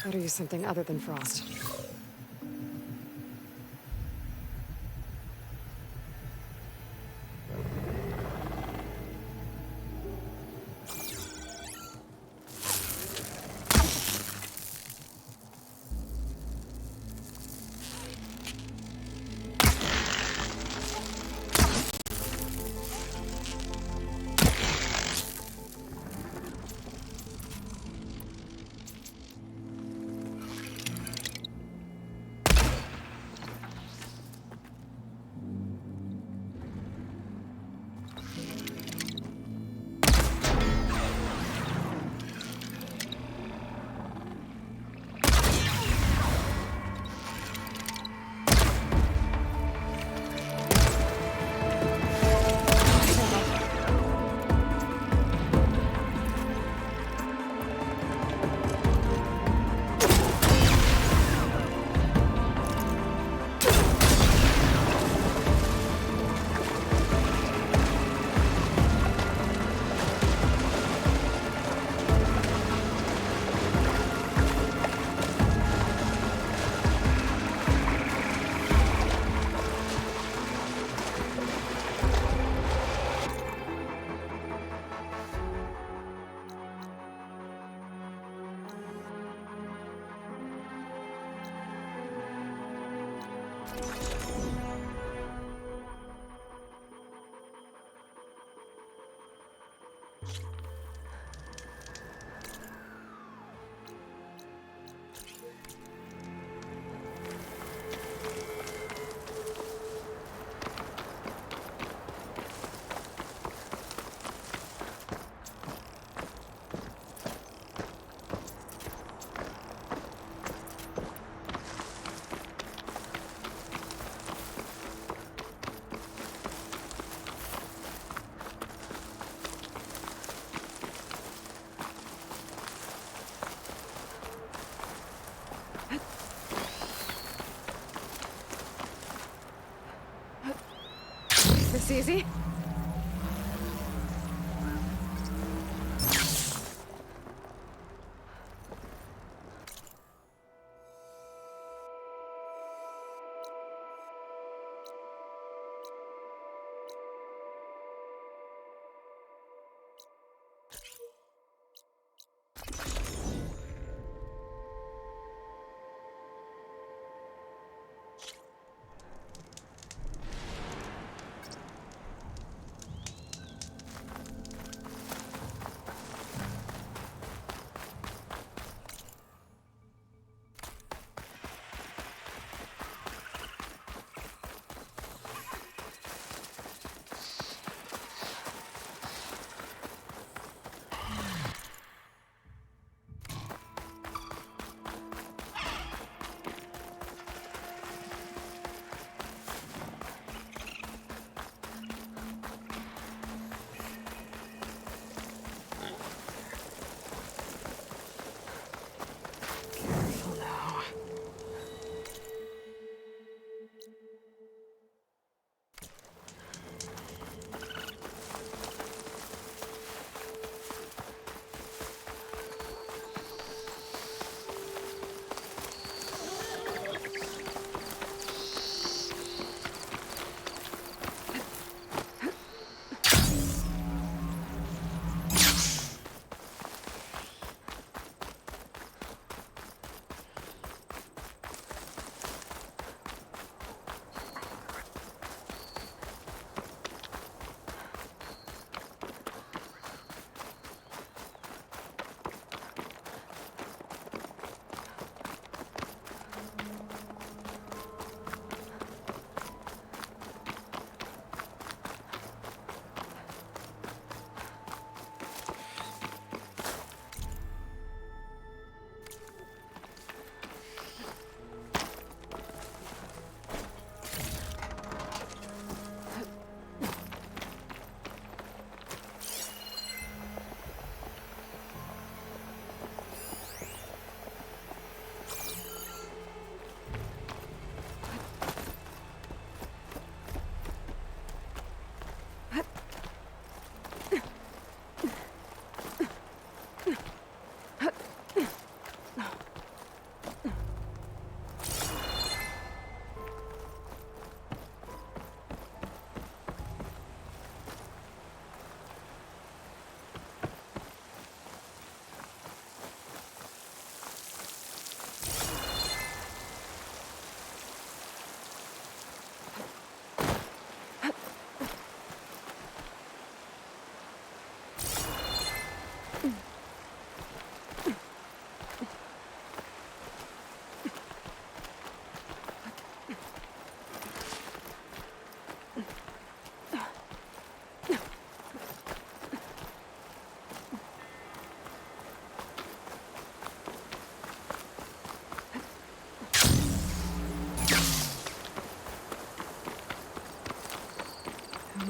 Gotta use something other than frost. This easy?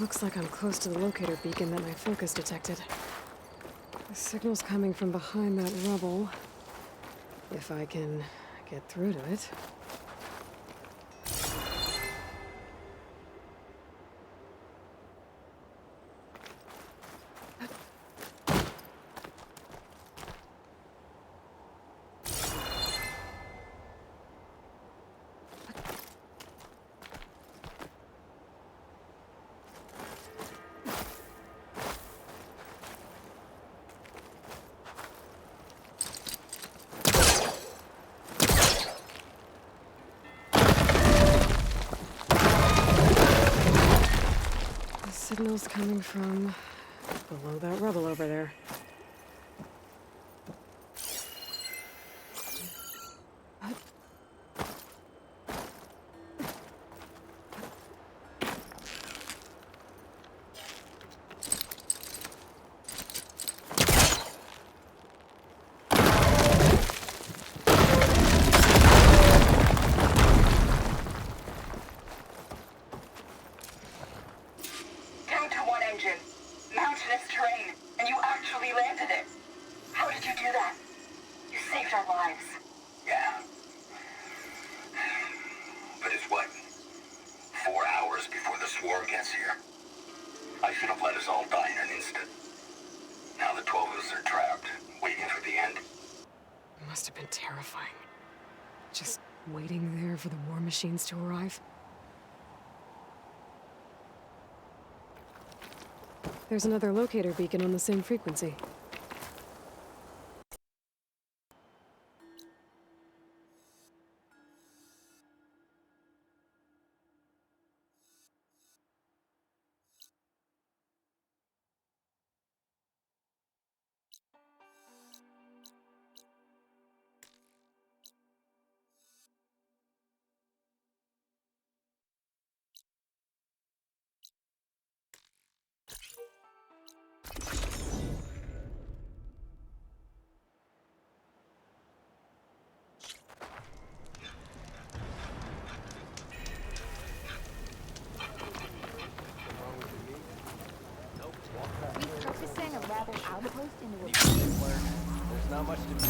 Looks like I'm close to the locator beacon that my focus detected. The signal's coming from behind that rubble. If I can get through to it. Signal's coming from below that rubble over there. Just waiting there for the war machines to arrive. There's another locator beacon on the same frequency. Repurposing a rebel outpost into a... There's not much to do.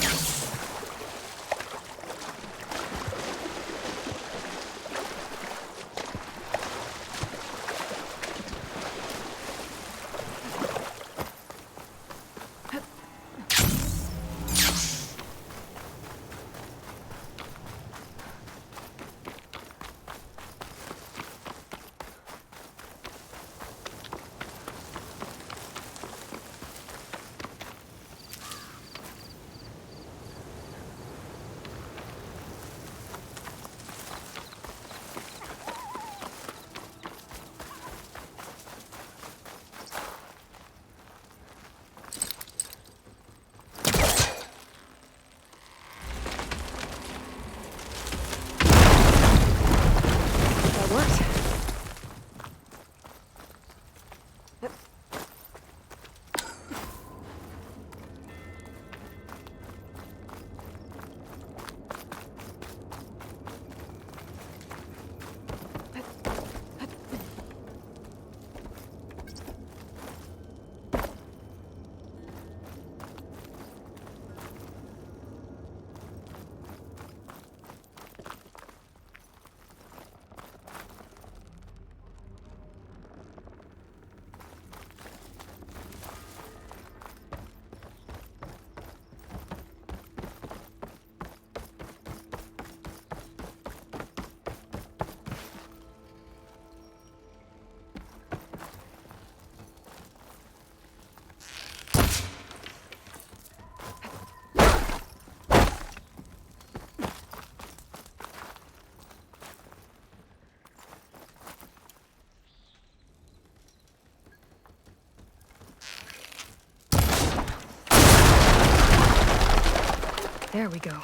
There we go.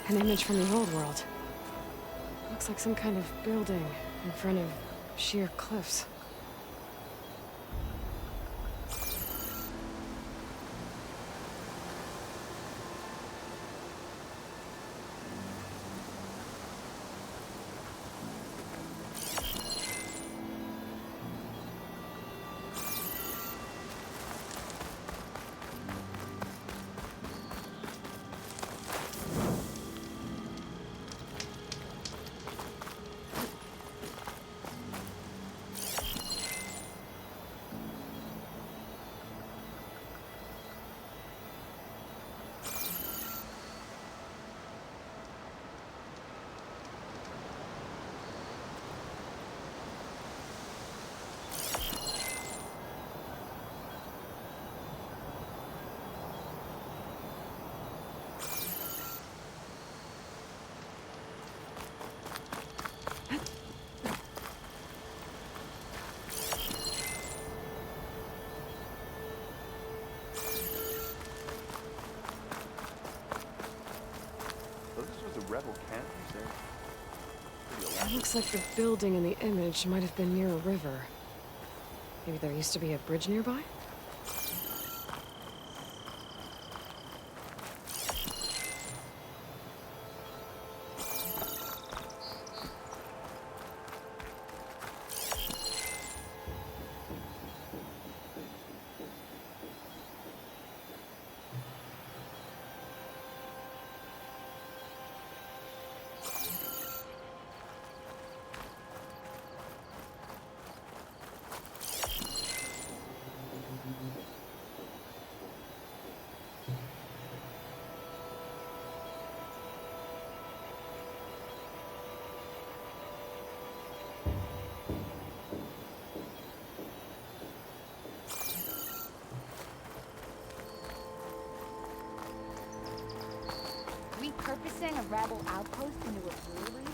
An image from the old world. Looks like some kind of building in front of sheer cliffs. So this was a rebel camp, you say? Pretty It elaborate. looks like the building in the image might have been near a river. Maybe there used to be a bridge nearby? Repurposing a rebel outpost into a brewery?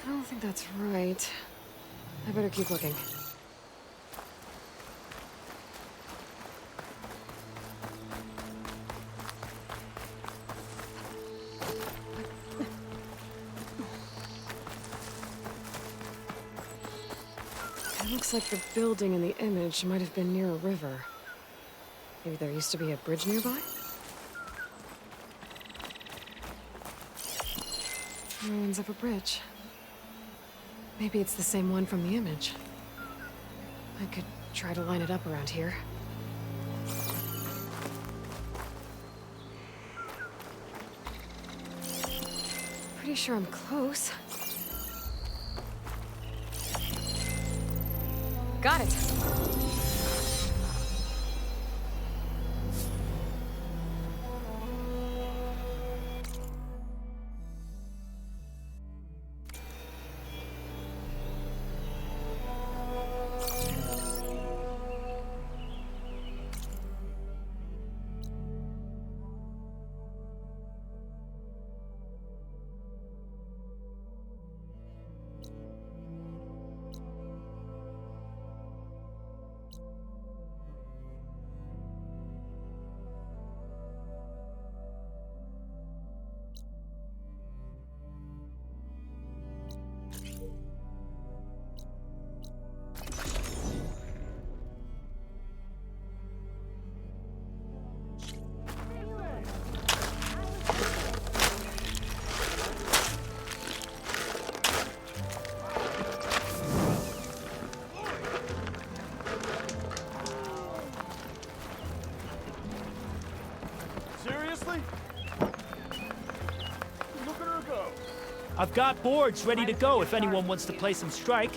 I don't think that's right. I better keep looking. It looks like the building in the image might have been near a river. Maybe there used to be a bridge nearby? Ruins of a bridge. Maybe it's the same one from the image. I could try to line it up around here. Pretty sure I'm close. Got it! Seriously? Look at her go. I've got boards ready to go if anyone wants to play some strike.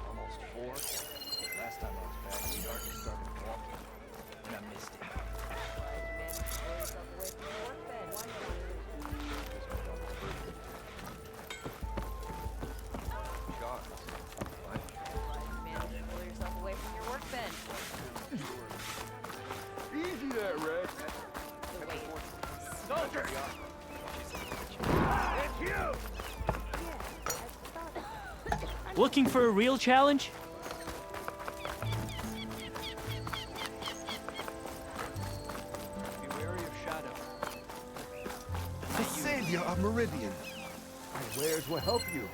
Almost 4. Last time I was back, the darkness started walking, and I missed it. Easy there, Red. Soldier! It's you! Looking for a real challenge? Be wary of Shadow. The savior of Meridian. My wares will help you.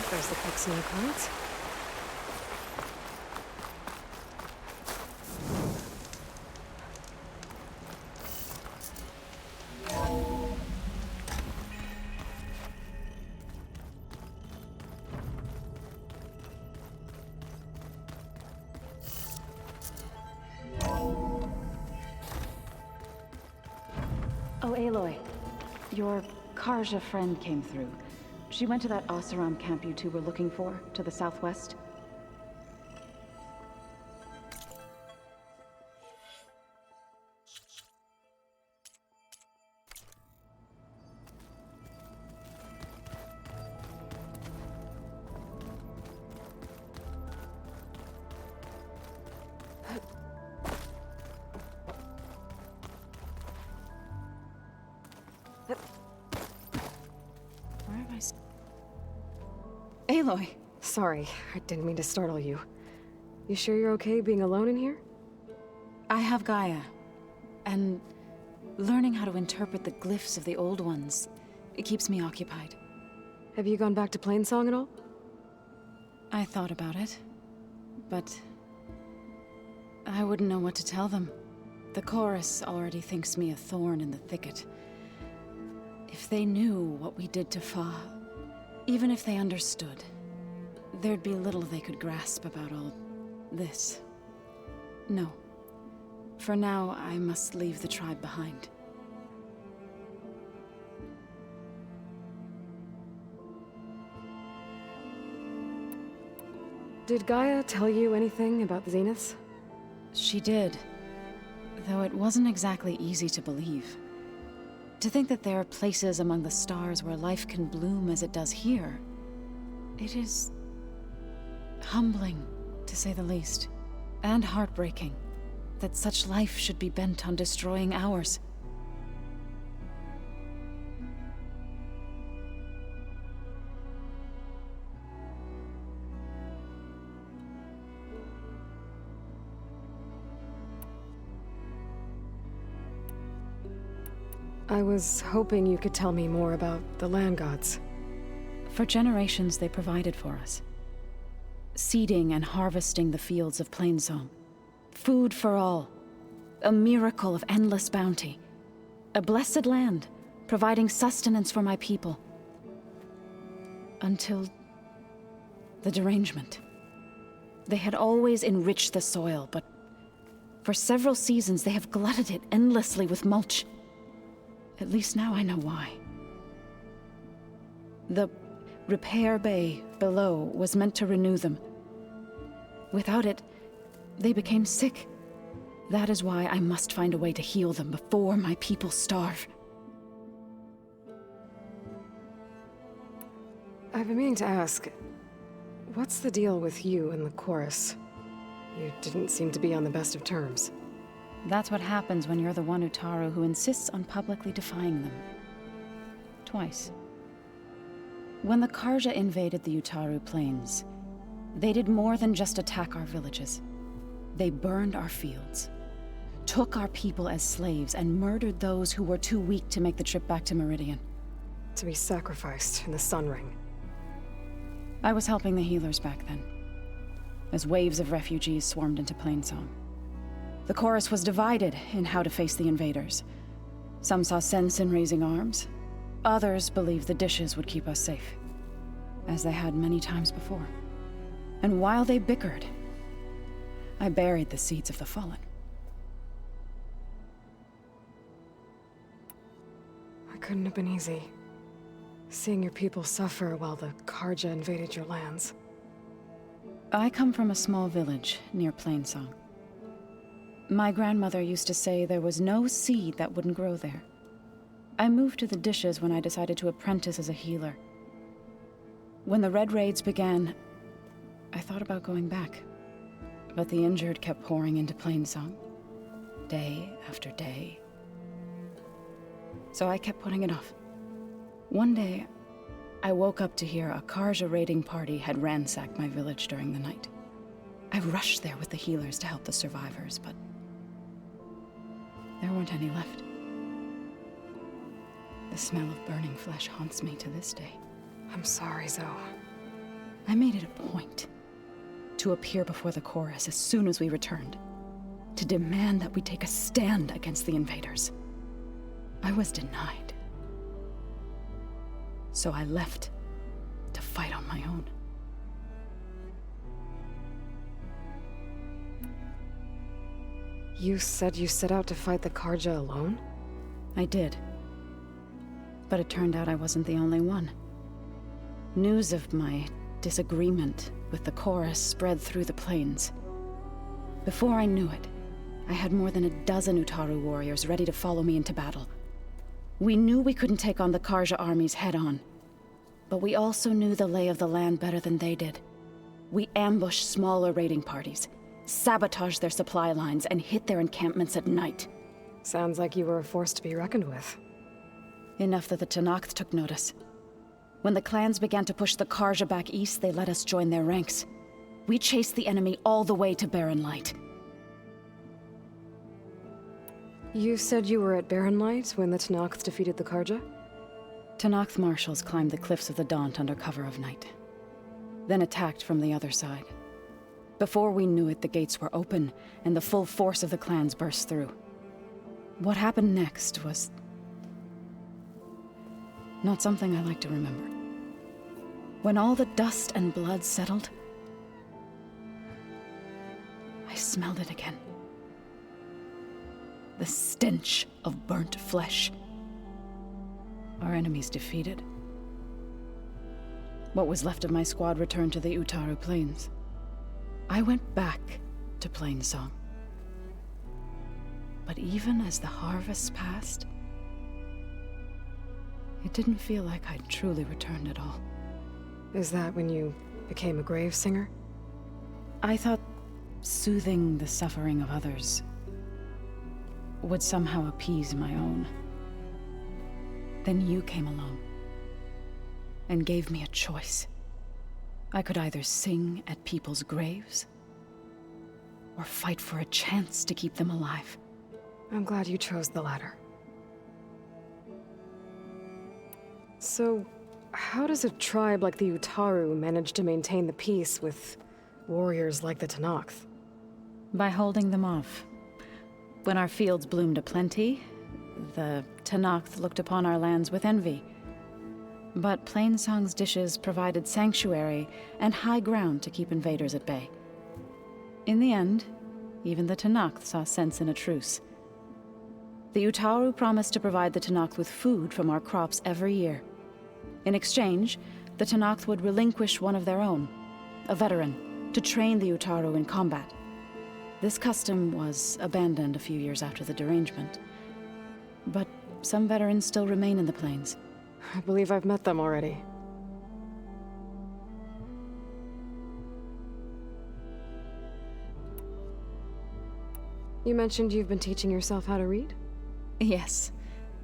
There's the quick snow cards. Oh, Aloy. Your Karja friend came through. She went to that Oseram camp you two were looking for, to the southwest. Where am I? Aloy! Sorry, I didn't mean to startle you. You sure you're okay being alone in here? I have Gaia, and learning how to interpret the glyphs of the old ones, it keeps me occupied. Have you gone back to Plainsong at all? I thought about it, but I wouldn't know what to tell them. The chorus already thinks me a thorn in the thicket. If they knew what we did to Fa, even if they understood, there'd be little they could grasp about all this. No. For now, I must leave the tribe behind. Did Gaia tell you anything about the Zeniths? She did, though it wasn't exactly easy to believe. To think that there are places among the stars where life can bloom as it does here, it is humbling, to say the least, and heartbreaking that such life should be bent on destroying ours. I was hoping you could tell me more about the land gods. For generations, they provided for us. Seeding and harvesting the fields of Plainsong. Food for all. A miracle of endless bounty. A blessed land, providing sustenance for my people. Until the derangement. They had always enriched the soil, but for several seasons they have glutted it endlessly with mulch. At least now I know why. The repair bay below was meant to renew them. Without it, they became sick. That is why I must find a way to heal them before my people starve. I've been meaning to ask, what's the deal with you and the chorus? You didn't seem to be on the best of terms. That's what happens when you're the one Utaru who insists on publicly defying them. Twice. When the Karja invaded the Utaru plains, they did more than just attack our villages. They burned our fields, took our people as slaves, and murdered those who were too weak to make the trip back to Meridian. To be sacrificed in the Sun Ring. I was helping the healers back then, as waves of refugees swarmed into Plainsong. The chorus was divided in how to face the invaders. Some saw sense in raising arms. Others believed the dishes would keep us safe, as they had many times before. And while they bickered, I buried the seeds of the fallen. It couldn't have been easy. Seeing your people suffer while the Karja invaded your lands. I come from a small village near Plainsong. My grandmother used to say there was no seed that wouldn't grow there. I moved to the dishes when I decided to apprentice as a healer. When the Red Raids began, I thought about going back. But the injured kept pouring into Plainsong, day after day. So I kept putting it off. One day, I woke up to hear a Karja raiding party had ransacked my village during the night. I rushed there with the healers to help the survivors, but there weren't any left. The smell of burning flesh haunts me to this day. I'm sorry, Zoe. I made it a point to appear before the chorus as soon as we returned, to demand that we take a stand against the invaders. I was denied. So I left to fight on my own. You said you set out to fight the Karja alone? I did. But it turned out I wasn't the only one. News of my disagreement with the chorus spread through the plains. Before I knew it, I had more than a dozen Utaru warriors ready to follow me into battle. We knew we couldn't take on the Karja armies head-on, but we also knew the lay of the land better than they did. We ambushed smaller raiding parties, sabotaged their supply lines, and hit their encampments at night. Sounds like you were a force to be reckoned with. Enough that the Tenakth took notice. When the clans began to push the Karja back east, they let us join their ranks. We chased the enemy all the way to Barren Light. You said you were at Barren Light when the Tenakth defeated the Karja? Tenakth marshals climbed the cliffs of the Daunt under cover of night, then attacked from the other side. Before we knew it, the gates were open, and the full force of the clans burst through. What happened next was not something I like to remember. When all the dust and blood settled, I smelled it again. The stench of burnt flesh. Our enemies defeated. What was left of my squad returned to the Utaru Plains. I went back to Plainsong. But even as the harvest passed, it didn't feel like I'd truly returned at all. Is that when you became a grave singer? I thought soothing the suffering of others would somehow appease my own. Then you came along and gave me a choice. I could either sing at people's graves or fight for a chance to keep them alive. I'm glad you chose the latter. So, how does a tribe like the Utaru manage to maintain the peace with warriors like the Tenakth? By holding them off. When our fields bloomed aplenty, the Tenakth looked upon our lands with envy. But Plainsong's dishes provided sanctuary and high ground to keep invaders at bay. In the end, even the Tenakth saw sense in a truce. The Utaru promised to provide the Tenakth with food from our crops every year. In exchange, the Tenakth would relinquish one of their own, a veteran, to train the Utaru in combat. This custom was abandoned a few years after the derangement. But some veterans still remain in the plains. I believe I've met them already. You mentioned you've been teaching yourself how to read? Yes.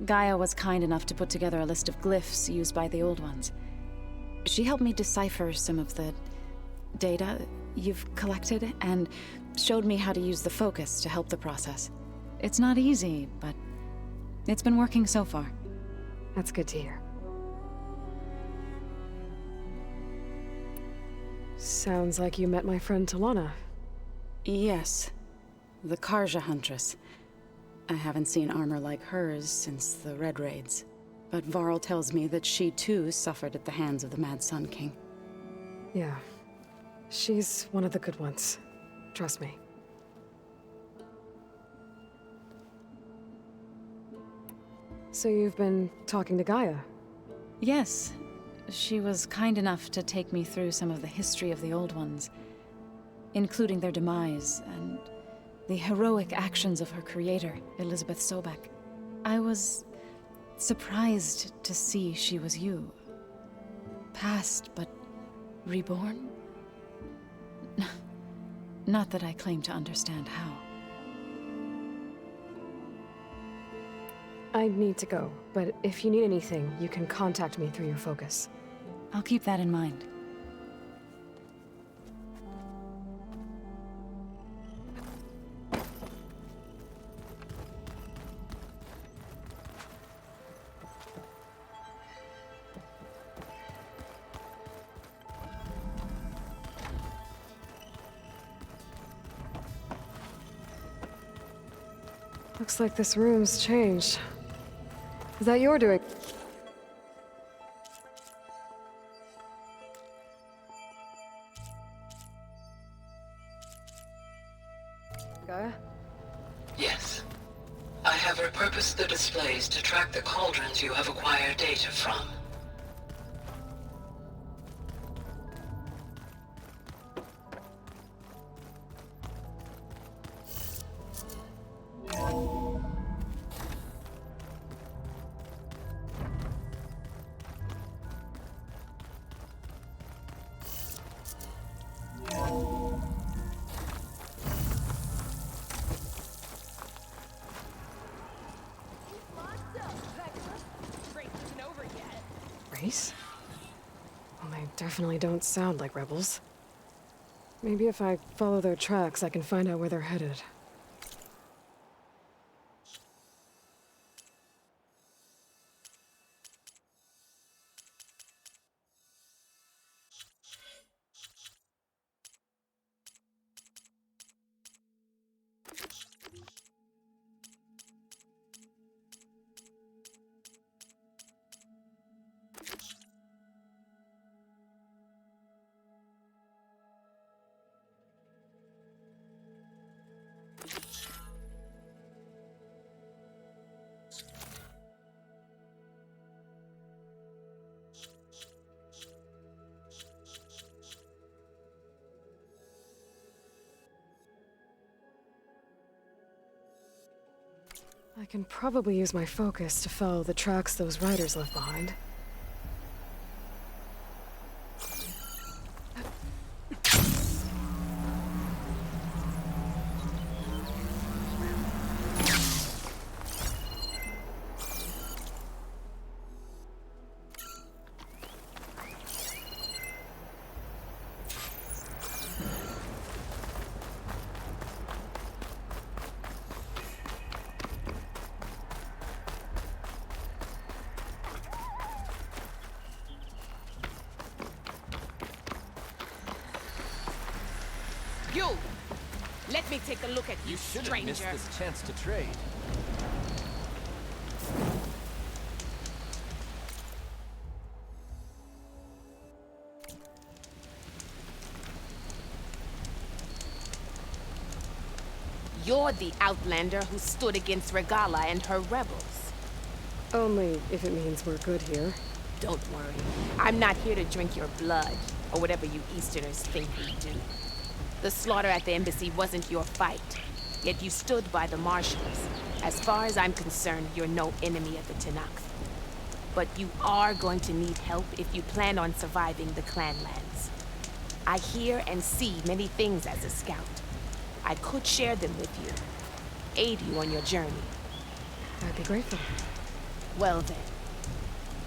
Gaia was kind enough to put together a list of glyphs used by the Old Ones. She helped me decipher some of the data you've collected, and showed me how to use the focus to help the process. It's not easy, but it's been working so far. That's good to hear. Sounds like you met my friend Talana. Yes. The Karja Huntress. I haven't seen armor like hers since the Red Raids. But Varl tells me that she too suffered at the hands of the Mad Sun King. Yeah. She's one of the good ones. Trust me. So you've been talking to Gaia? Yes. She was kind enough to take me through some of the history of the Old Ones, including their demise and the heroic actions of her creator, Elizabeth Sobek. I was surprised to see she was you. Past, but reborn? Not that I claim to understand how. I need to go, but if you need anything, you can contact me through your focus. I'll keep that in mind. Looks like this room's changed. Is that your doing? Gaia? Yes. I have repurposed the displays to track the cauldrons you have acquired data from. Race? Well, they definitely don't sound like rebels. Maybe if I follow their tracks, I can find out where they're headed. I can probably use my focus to follow the tracks those riders left behind. You! Let me take a look at you, Should have missed stranger. this chance to trade. You're the outlander who stood against Regala and her rebels. Only if it means we're good here. Don't worry. I'm not here to drink your blood, or whatever you Easterners think we do. The slaughter at the embassy wasn't your fight, yet you stood by the marshals. As far as I'm concerned, you're no enemy of the Tanakh. But you are going to need help if you plan on surviving the clanlands. I hear and see many things as a scout. I could share them with you, aid you on your journey. I'd be grateful. Well then,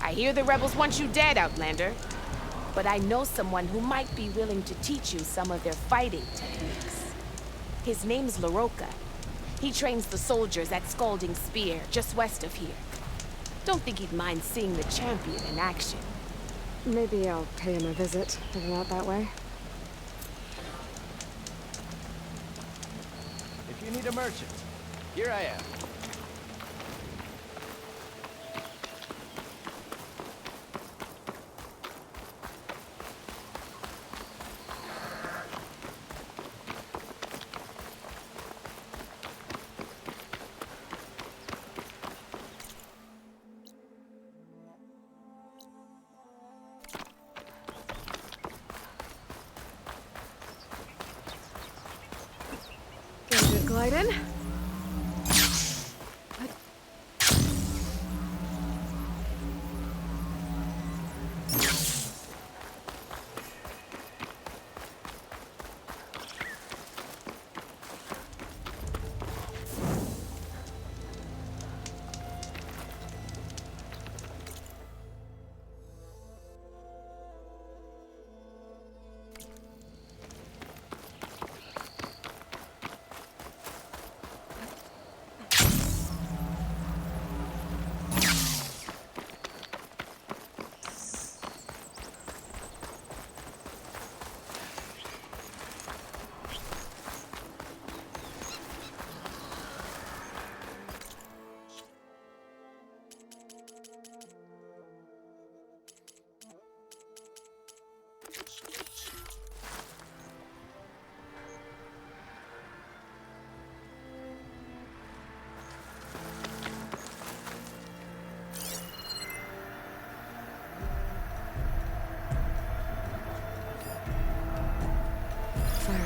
I hear the rebels want you dead, Outlander. But I know someone who might be willing to teach you some of their fighting techniques. His name's Laroka. He trains the soldiers at Scalding Spear, just west of here. Don't think he'd mind seeing the champion in action. Maybe I'll pay him a visit, if I'm out that way. If you need a merchant, here I am. Gonna glide in.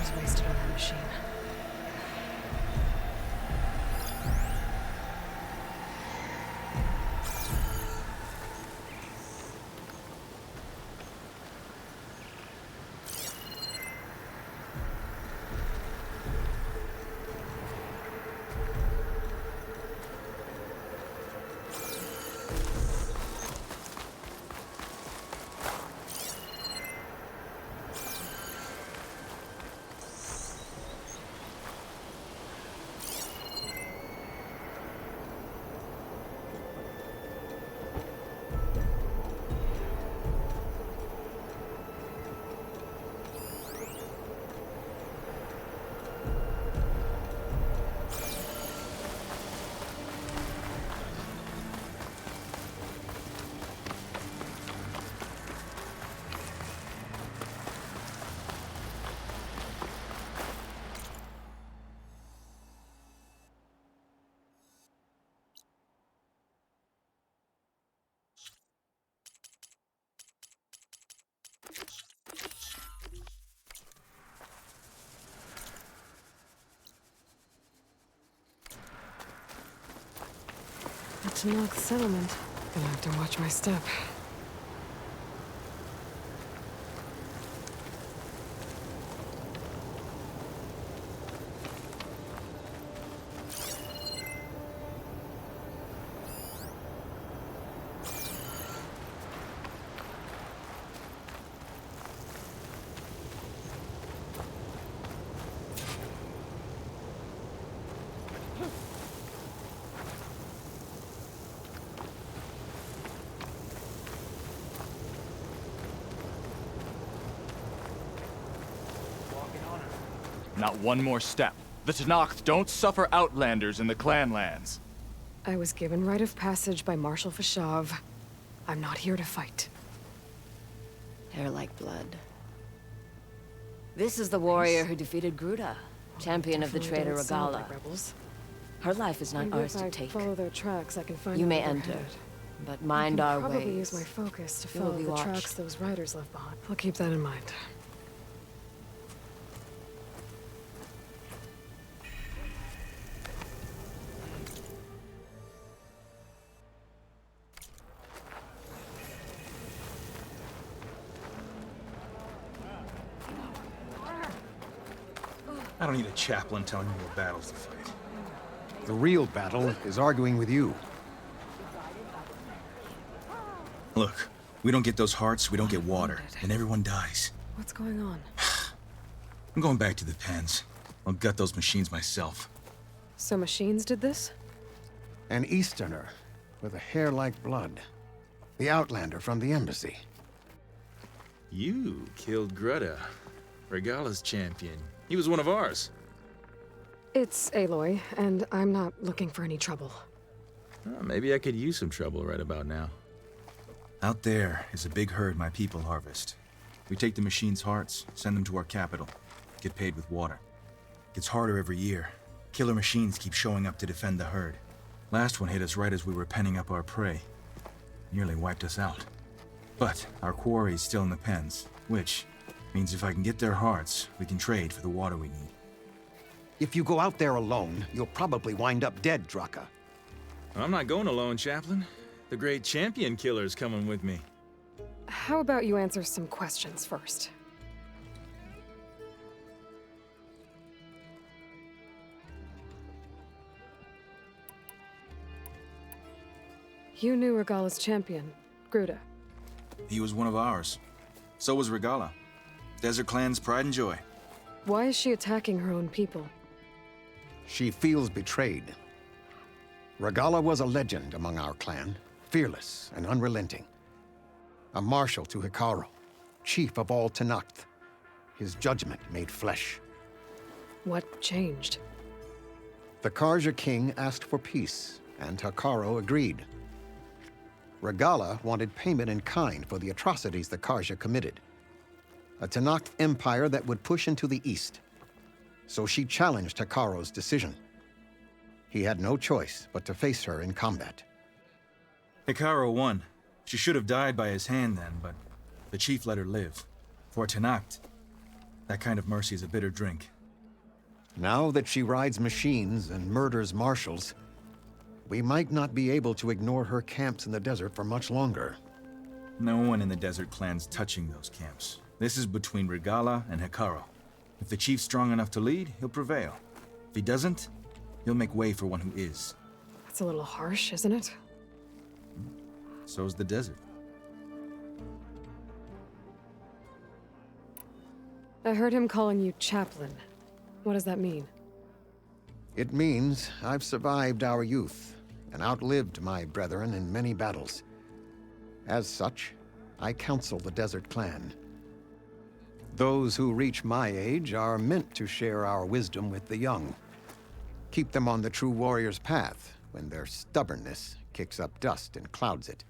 hours wasted on that machine. The Tanakh settlement. Gonna have to watch my step. Not one more step. The Tanakh don't suffer outlanders in the Clanlands. I was given rite of passage by Marshal Fashav. I'm not here to fight. Hair like blood. This is the warrior who defeated Gruda, champion of the Definitely traitor don't sound Regala. like rebels. Her life is not Maybe ours if to I take. follow their tracks, I can find You out may where they're enter, headed. but I mind can our probably ways. use my focus to You will follow be the watched. tracks those riders left behind. I'll keep that in mind. I don't need a chaplain telling me what battles to fight. The real battle is arguing with you. Look, we don't get those hearts, we don't get water, and everyone dies. What's going on? I'm going back to the pens. I'll gut those machines myself. So machines did this? An Easterner with a hair like blood. The Outlander from the embassy. You killed Greta, Regala's champion. He was one of ours. It's Aloy, and I'm not looking for any trouble. Maybe I could use some trouble right about now. Out there is a big herd my people harvest. We take the machines' hearts, send them to our capital, get paid with water. Gets harder every year. Killer machines keep showing up to defend the herd. Last one hit us right as we were penning up our prey. Nearly wiped us out. But our quarry is still in the pens, which means if I can get their hearts, we can trade for the water we need. If you go out there alone, you'll probably wind up dead, Draka. I'm not going alone, Chaplain. The great champion killer's coming with me. How about you answer some questions first? You knew Regala's champion, Gruda. He was one of ours. So was Regala. Desert Clan's pride and joy. Why is she attacking her own people? She feels betrayed. Regala was a legend among our clan, fearless and unrelenting. A marshal to Hikaru, chief of all Tanakh. His judgment made flesh. What changed? The Karja king asked for peace, and Hikaru agreed. Regala wanted payment in kind for the atrocities the Karja committed. A Tanakh empire that would push into the east. So she challenged Hikaru's decision. He had no choice but to face her in combat. Hikaru won. She should have died by his hand then, but the chief let her live. For Tanakh, That kind of mercy is a bitter drink. Now that she rides machines and murders marshals, we might not be able to ignore her camps in the desert for much longer. No one in the desert clan's touching those camps. This is between Regala and Hekaro. If the chief's strong enough to lead, he'll prevail. If he doesn't, he'll make way for one who is. That's a little harsh, isn't it? So's the desert. I heard him calling you chaplain. What does that mean? It means I've survived our youth and outlived my brethren in many battles. As such, I counsel the Desert Clan. Those who reach my age are meant to share our wisdom with the young. Keep them on the true warrior's path when their stubbornness kicks up dust and clouds it.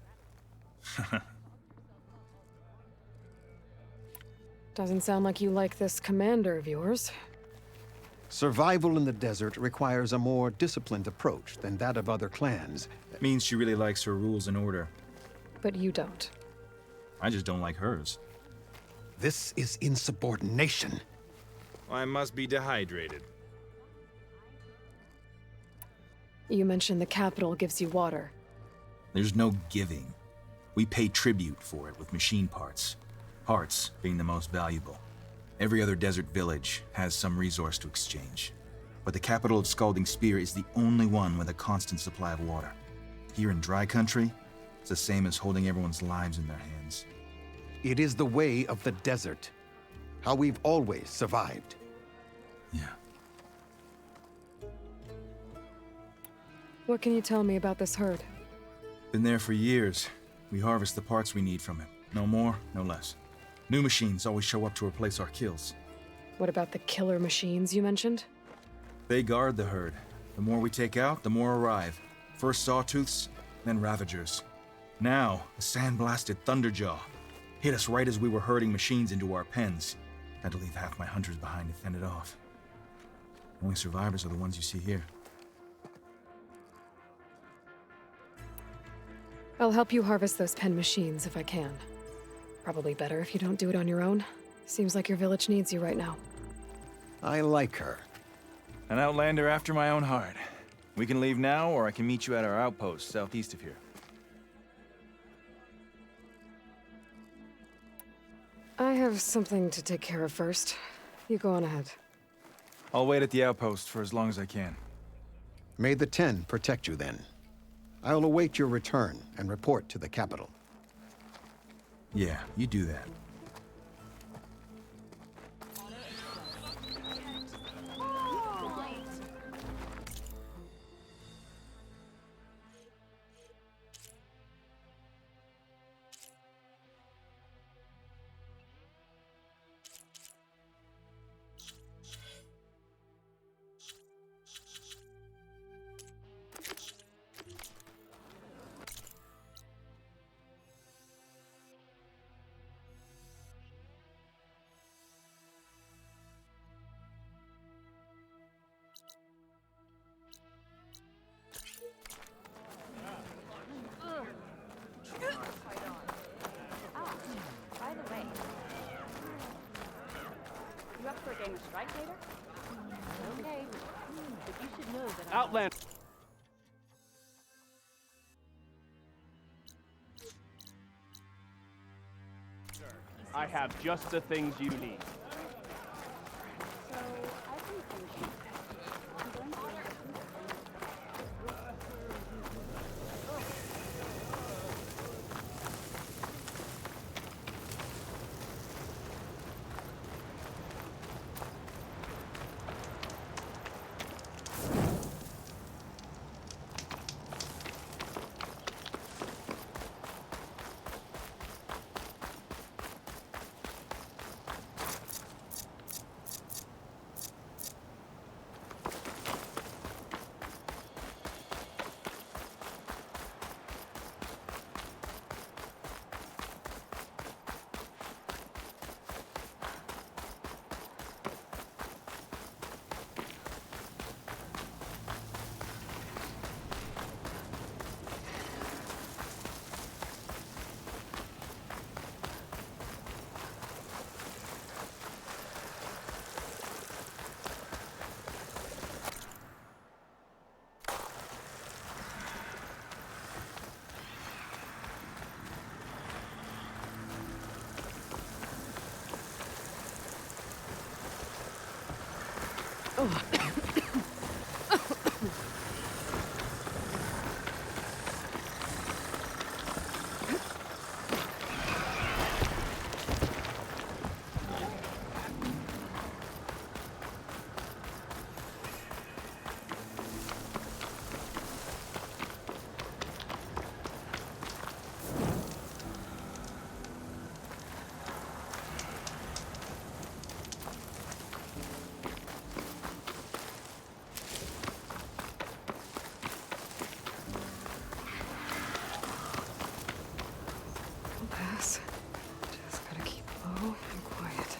Doesn't sound like you like this commander of yours. Survival in the desert requires a more disciplined approach than that of other clans. Means she really likes her rules and order. But you don't. I just don't like hers. This is insubordination. I must be dehydrated. You mentioned the capital gives you water. There's no giving. We pay tribute for it with machine parts. Hearts being the most valuable. Every other desert village has some resource to exchange. But the capital of Scalding Spear is the only one with a constant supply of water. Here in dry country, it's the same as holding everyone's lives in their hands. It is the way of the desert. How we've always survived. Yeah. What can you tell me about this herd? Been there for years. We harvest the parts we need from it. No more, no less. New machines always show up to replace our kills. What about the killer machines you mentioned? They guard the herd. The more we take out, the more arrive. First sawtooths, then ravagers. Now, a sandblasted thunderjaw. Hit us right as we were herding machines into our pens. Had to leave half my hunters behind to fend it off. Only survivors are the ones you see here. I'll help you harvest those pen machines if I can. Probably better if you don't do it on your own. Seems like your village needs you right now. I like her. An outlander after my own heart. We can leave now, or I can meet you at our outpost southeast of here. I have something to take care of first. You go on ahead. I'll wait at the outpost for as long as I can. May the 10 protect you then. I'll await your return and report to the capital. Yeah, you do that. Outland. I have just the things you need. Pass. Just gotta keep low and quiet.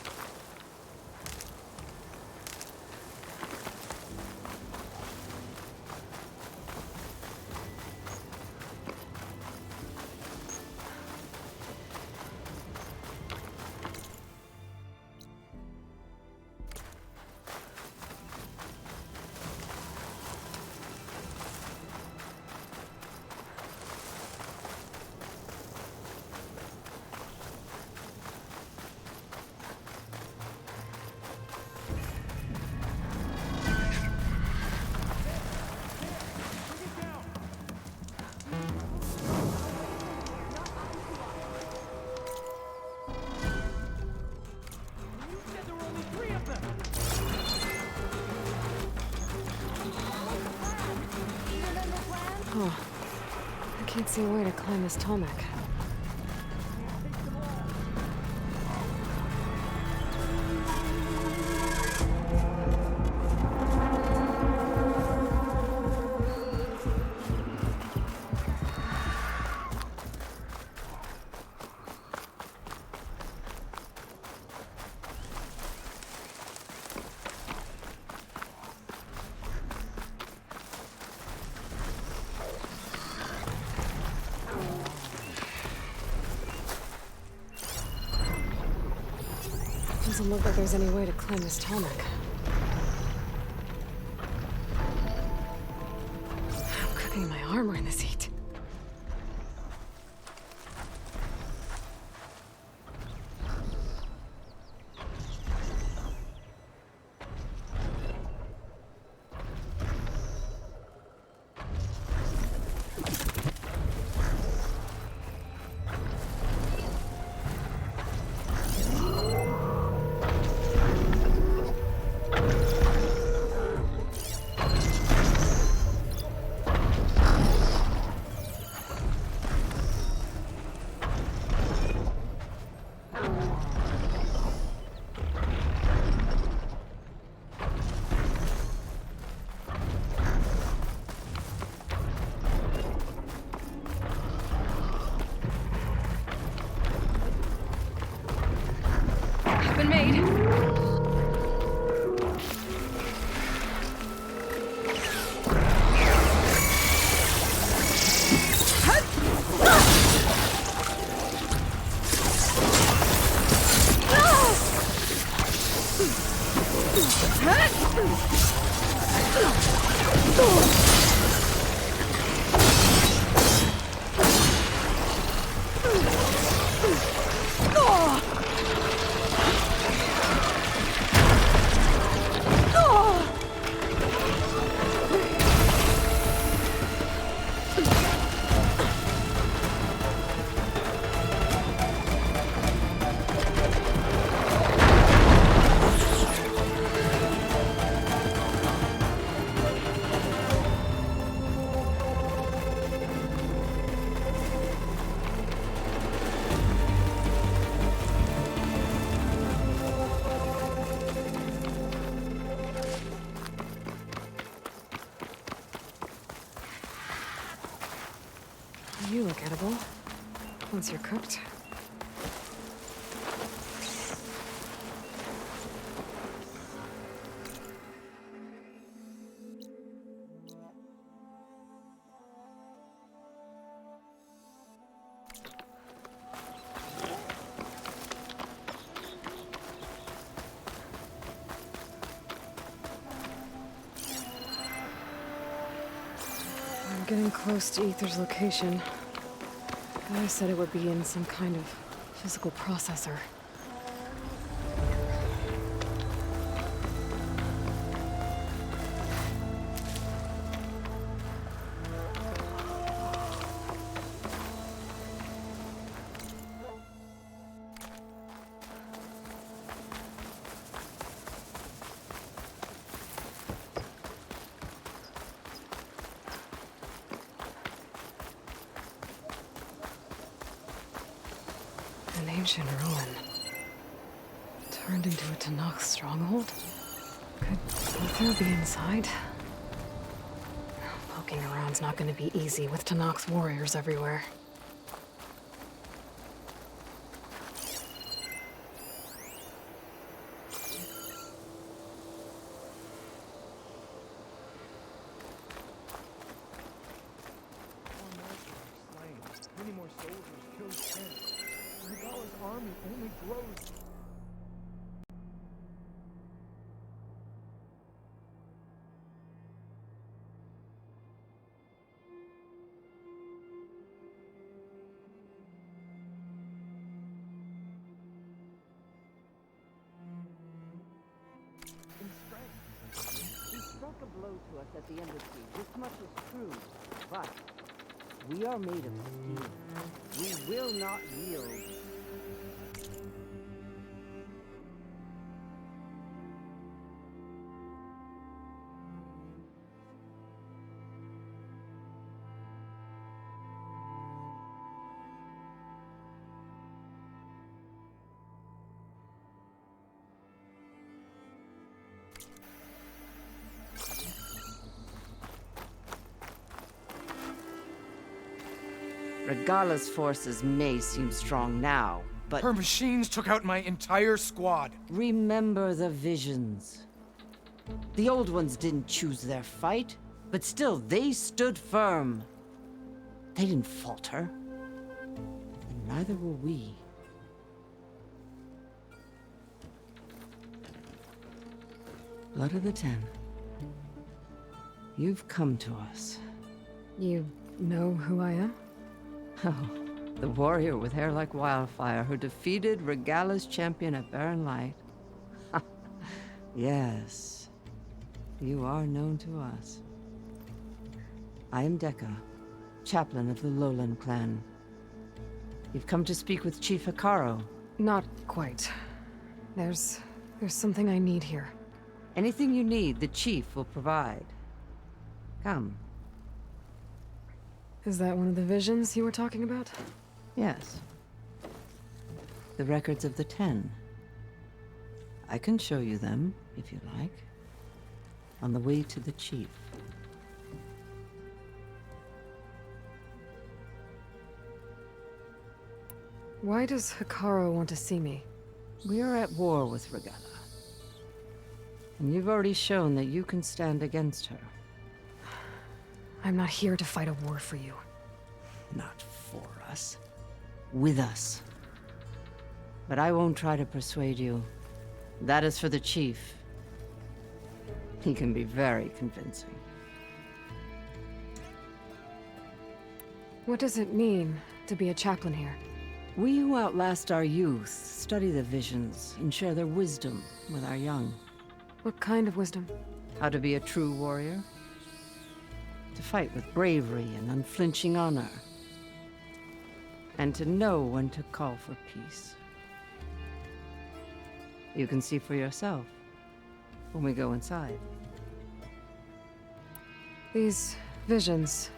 Oh, I can't see a way to climb this tarmac. Doesn't look like there's any way to climb this tarmac. I'm cooking my armor in this heat. Been made. You look edible. Once you're cooked. I'm getting close to Ether's location. I said it would be in some kind of physical processor. ancient ruin. Turned into a Tanakh stronghold? Could Uther be inside? Poking around's not gonna be easy with Tanakh's warriors everywhere. Many more soldiers killed 10. Regala's army only grows. In strength. He struck a blow to us at the embassy. This much is true. But we are made of steel. We will not yield. Regala's forces may seem strong now, but... Her machines took out my entire squad. Remember the visions. The old ones didn't choose their fight, but still, they stood firm. They didn't falter. And neither will we. Blood of the Ten. You've come to us. You know who I am? Oh, the warrior with hair like wildfire who defeated Regala's champion at Barren Light. Yes, you are known to us. I am Dekka, chaplain of the Lowland clan. You've come to speak with Chief Hikaro. Not quite. There's something I need here. Anything you need, the chief will provide. Come. Is that one of the visions you were talking about? Yes. The records of the 10. I can show you them, if you like. On the way to the chief. Why does Hikaro want to see me? We are at war with Regala. And you've already shown that you can stand against her. I'm not here to fight a war for you. Not for us. With us. But I won't try to persuade you. That is for the chief. He can be very convincing. What does it mean to be a chaplain here? We who outlast our youth study the visions and share their wisdom with our young. What kind of wisdom? How to be a true warrior. To fight with bravery and unflinching honor. And to know when to call for peace. You can see for yourself when we go inside. These visions,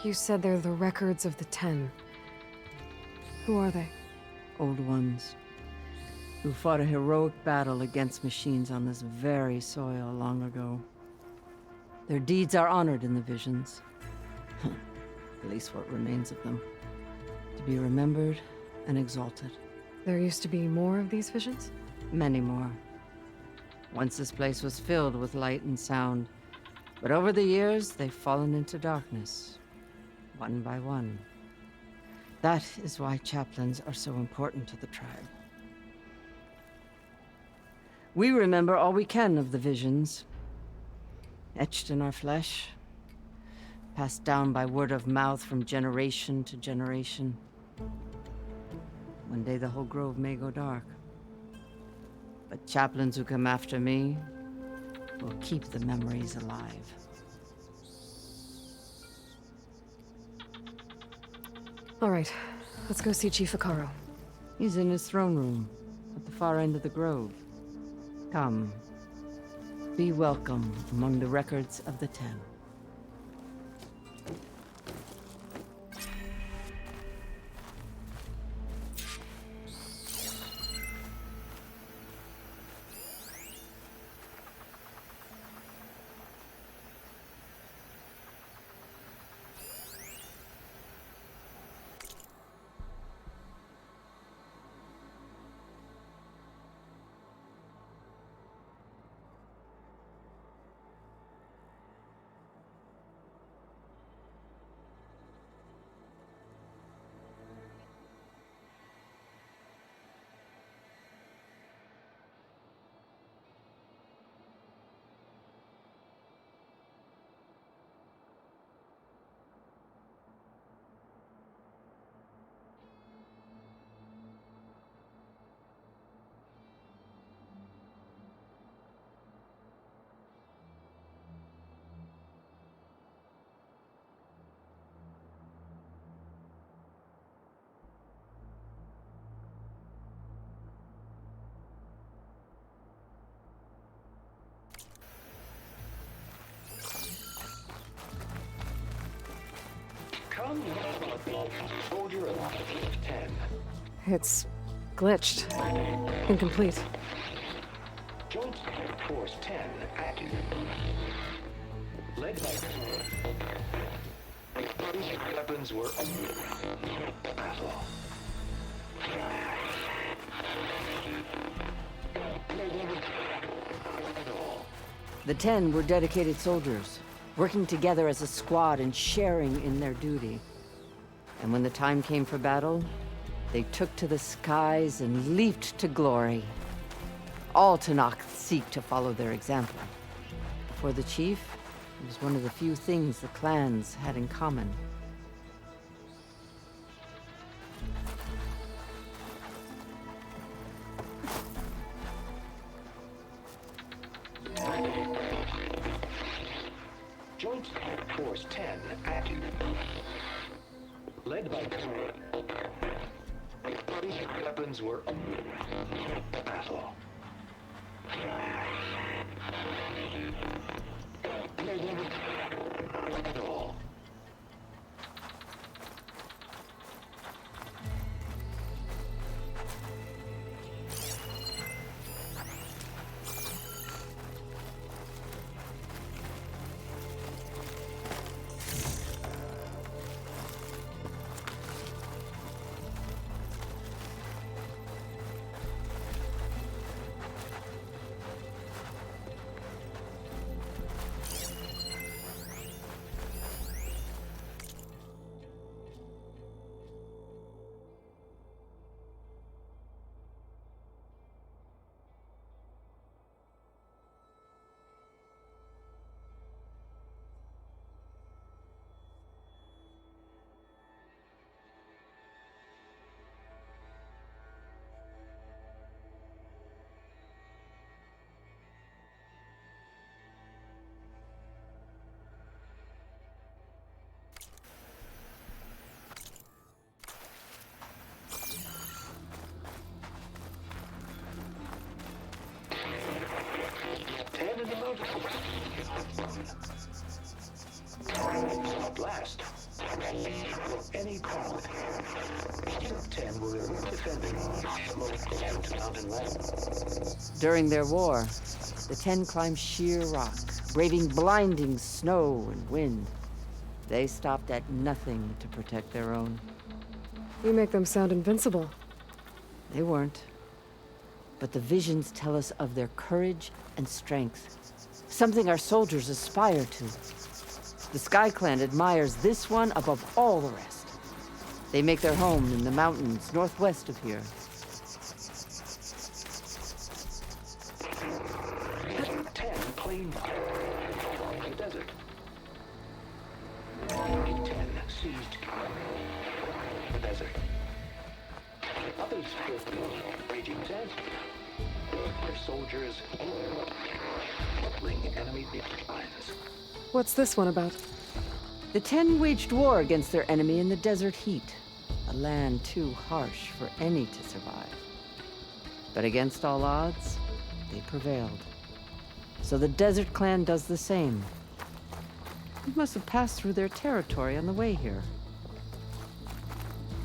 you said they're the records of the 10. Who are they? Old ones, who fought a heroic battle against machines on this very soil long ago. Their deeds are honored in the visions. At least what remains of them. To be remembered and exalted. There used to be more of these visions? Many more. Once this place was filled with light and sound. But over the years, they've fallen into darkness. One by one. That is why chaplains are so important to the tribe. We remember all we can of the visions. Etched in our flesh. Passed down by word of mouth from generation to generation. One day the whole grove may go dark. But chaplains who come after me will keep the memories alive. All right, let's go see Chief Hikaro. He's in his throne room, at the far end of the grove. Come. Be welcome among the records of the 10. It's glitched. Incomplete. Joint Force 10 active. Led by weapons were battle. The 10 were dedicated soldiers, working together as a squad and sharing in their duty. And when the time came for battle, they took to the skies and leaped to glory. All Tanakh seek to follow their example. For the chief, it was one of the few things the clans had in common. Joint Force 10 active. Led by weapons were battle. Blast. Any crowd. 10 were defending the mountain land. During their war, the 10 climbed sheer rock, braving blinding snow and wind. They stopped at nothing to protect their own. You make them sound invincible. They weren't. But the visions tell us of their courage and strength, something our soldiers aspire to. The Sky Clan admires this one above all the rest. They make their home in the mountains northwest of here. Claim the desert. 10 seized the desert. Others filled raging sands. Their soldiers battling enemy lines. What's this one about? The 10 waged war against their enemy in the desert heat, a land too harsh for any to survive. But against all odds, they prevailed. So the Desert Clan does the same. You must have passed through their territory on the way here.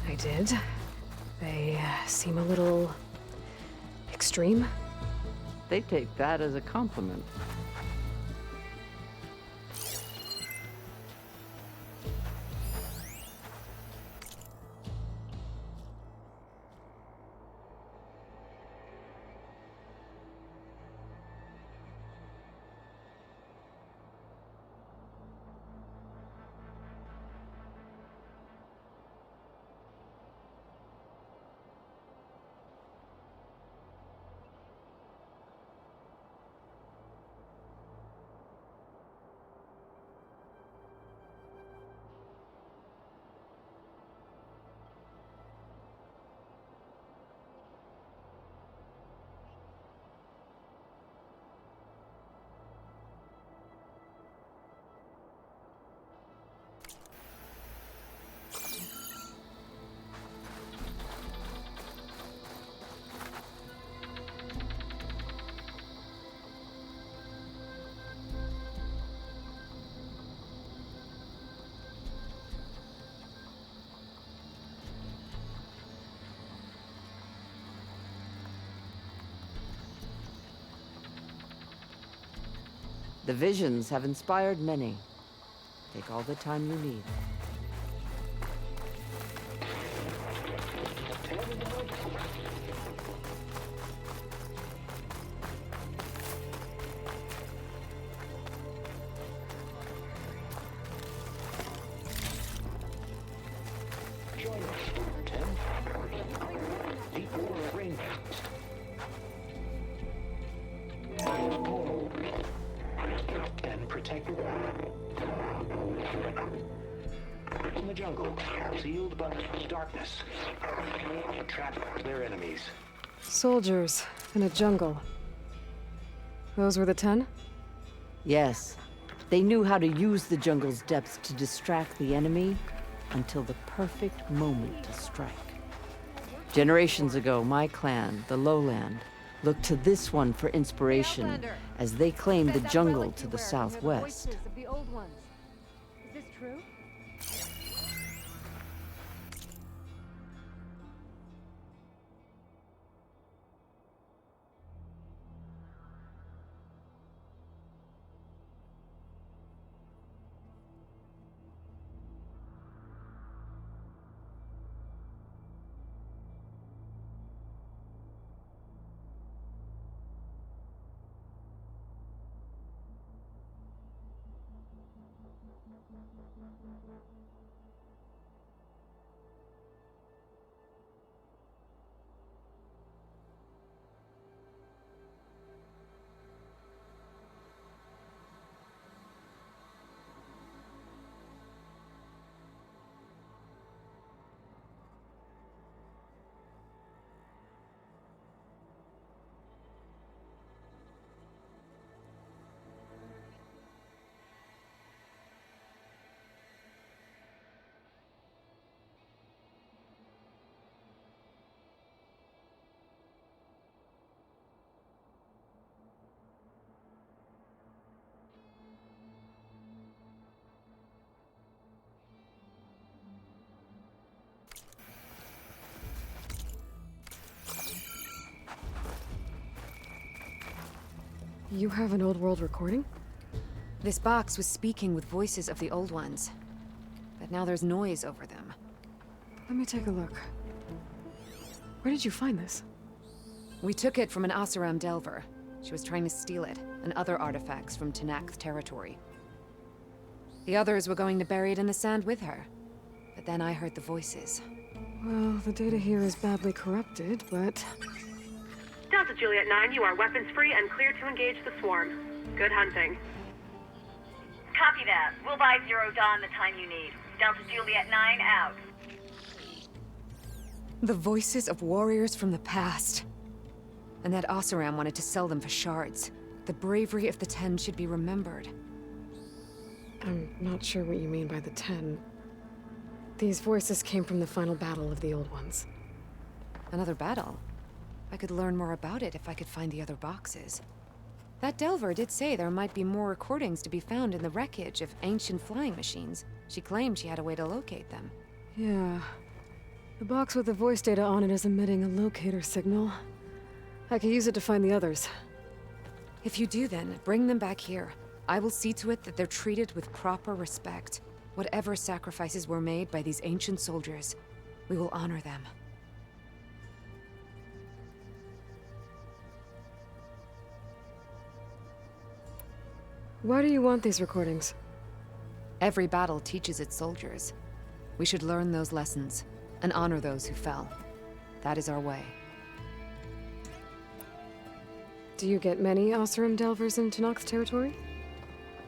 I did. They seem a little extreme. They take that as a compliment. The visions have inspired many. Take all the time you need. Join us, 10. Deep water rainforest. And protect in the jungle, sealed by darkness. Trap their enemies. Soldiers in a jungle. Those were the 10? Yes. They knew how to use the jungle's depths to distract the enemy until the perfect moment to strike. Generations ago, my clan, the Lowland, looked to this one for inspiration as they claimed the jungle to the southwest. Of the old ones. Is this true? You have an old world recording? This box was speaking with voices of the old ones. But now there's noise over them. Let me take a look. Where did you find this? We took it from an Oseram delver. She was trying to steal it, and other artifacts from Tenakth territory. The others were going to bury it in the sand with her. But then I heard the voices. Well, the data here is badly corrupted, but... Delta Juliet 9, you are weapons-free and clear to engage the swarm. Good hunting. Copy that. We'll buy Zero Dawn the time you need. Delta Juliet 9 out. The voices of warriors from the past. And that Oseram wanted to sell them for shards. The bravery of the 10 should be remembered. I'm not sure what you mean by the 10. These voices came from the final battle of the Old Ones. Another battle? I could learn more about it if I could find the other boxes. That Delver did say there might be more recordings to be found in the wreckage of ancient flying machines. She claimed she had a way to locate them. Yeah. The box with the voice data on it is emitting a locator signal. I could use it to find the others. If you do then, bring them back here. I will see to it that they're treated with proper respect. Whatever sacrifices were made by these ancient soldiers, we will honor them. Why do you want these recordings? Every battle teaches its soldiers. We should learn those lessons, and honor those who fell. That is our way. Do you get many Oseram delvers in Tenakth territory?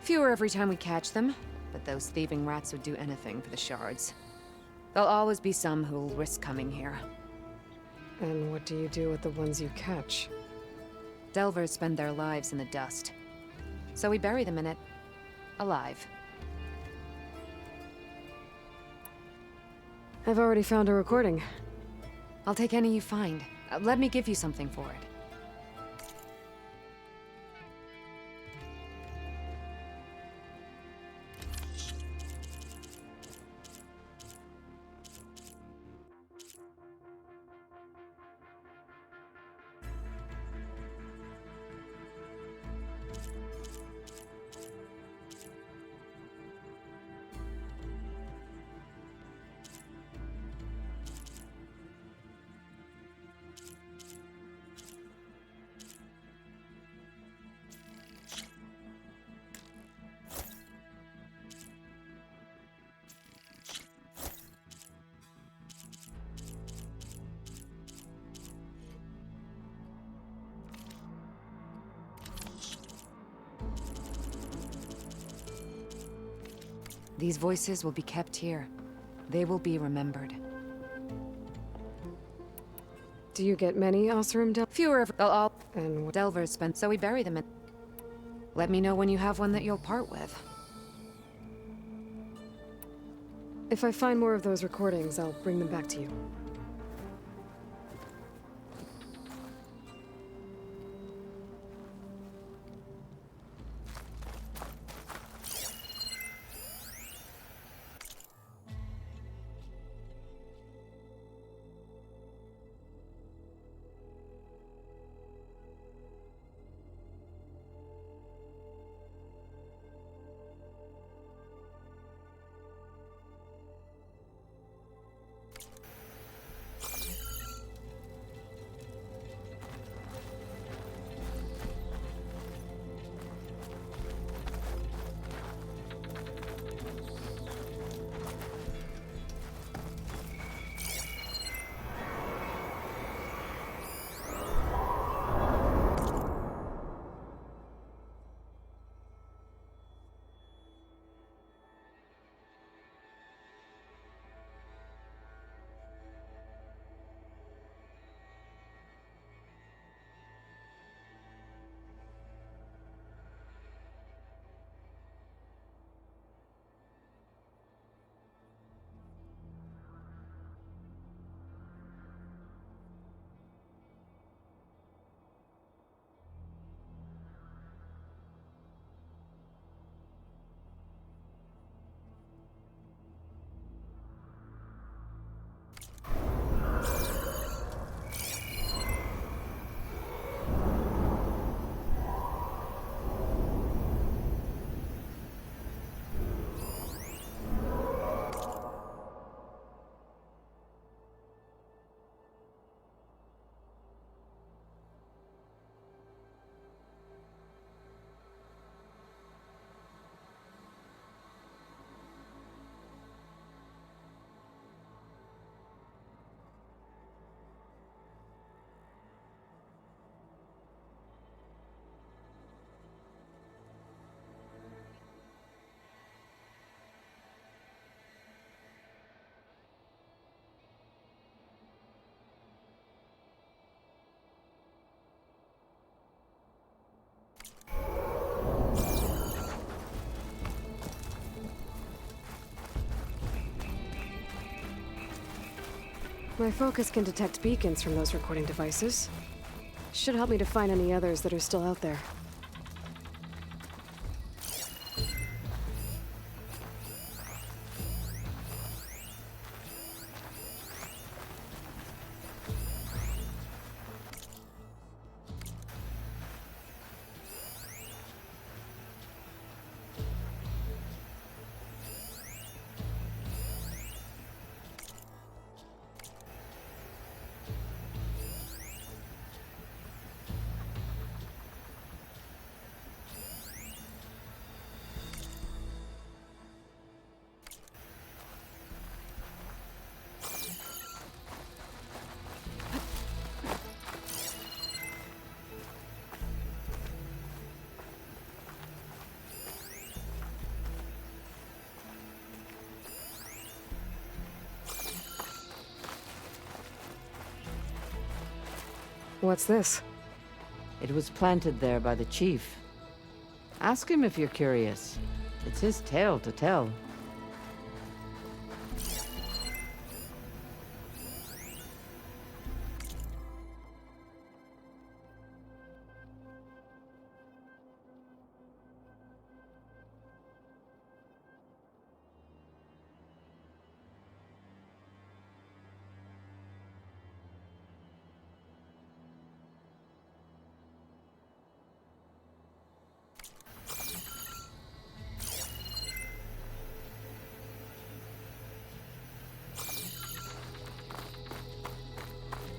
Fewer every time we catch them, but those thieving rats would do anything for the shards. There'll always be some who'll risk coming here. And what do you do with the ones you catch? Delvers spend their lives in the dust. So we bury them in it, alive. I've already found a recording. I'll take any you find. Let me give you something for it. These voices will be kept here. They will be remembered. Do you get many Osram Fewer of... They'll all... And what... Delvers spent, so we bury them in... Let me know when you have one that you'll part with. If I find more of those recordings, I'll bring them back to you. My focus can detect beacons from those recording devices. Should help me to find any others that are still out there. What's this? It was planted there by the chief. Ask him if you're curious. It's his tale to tell.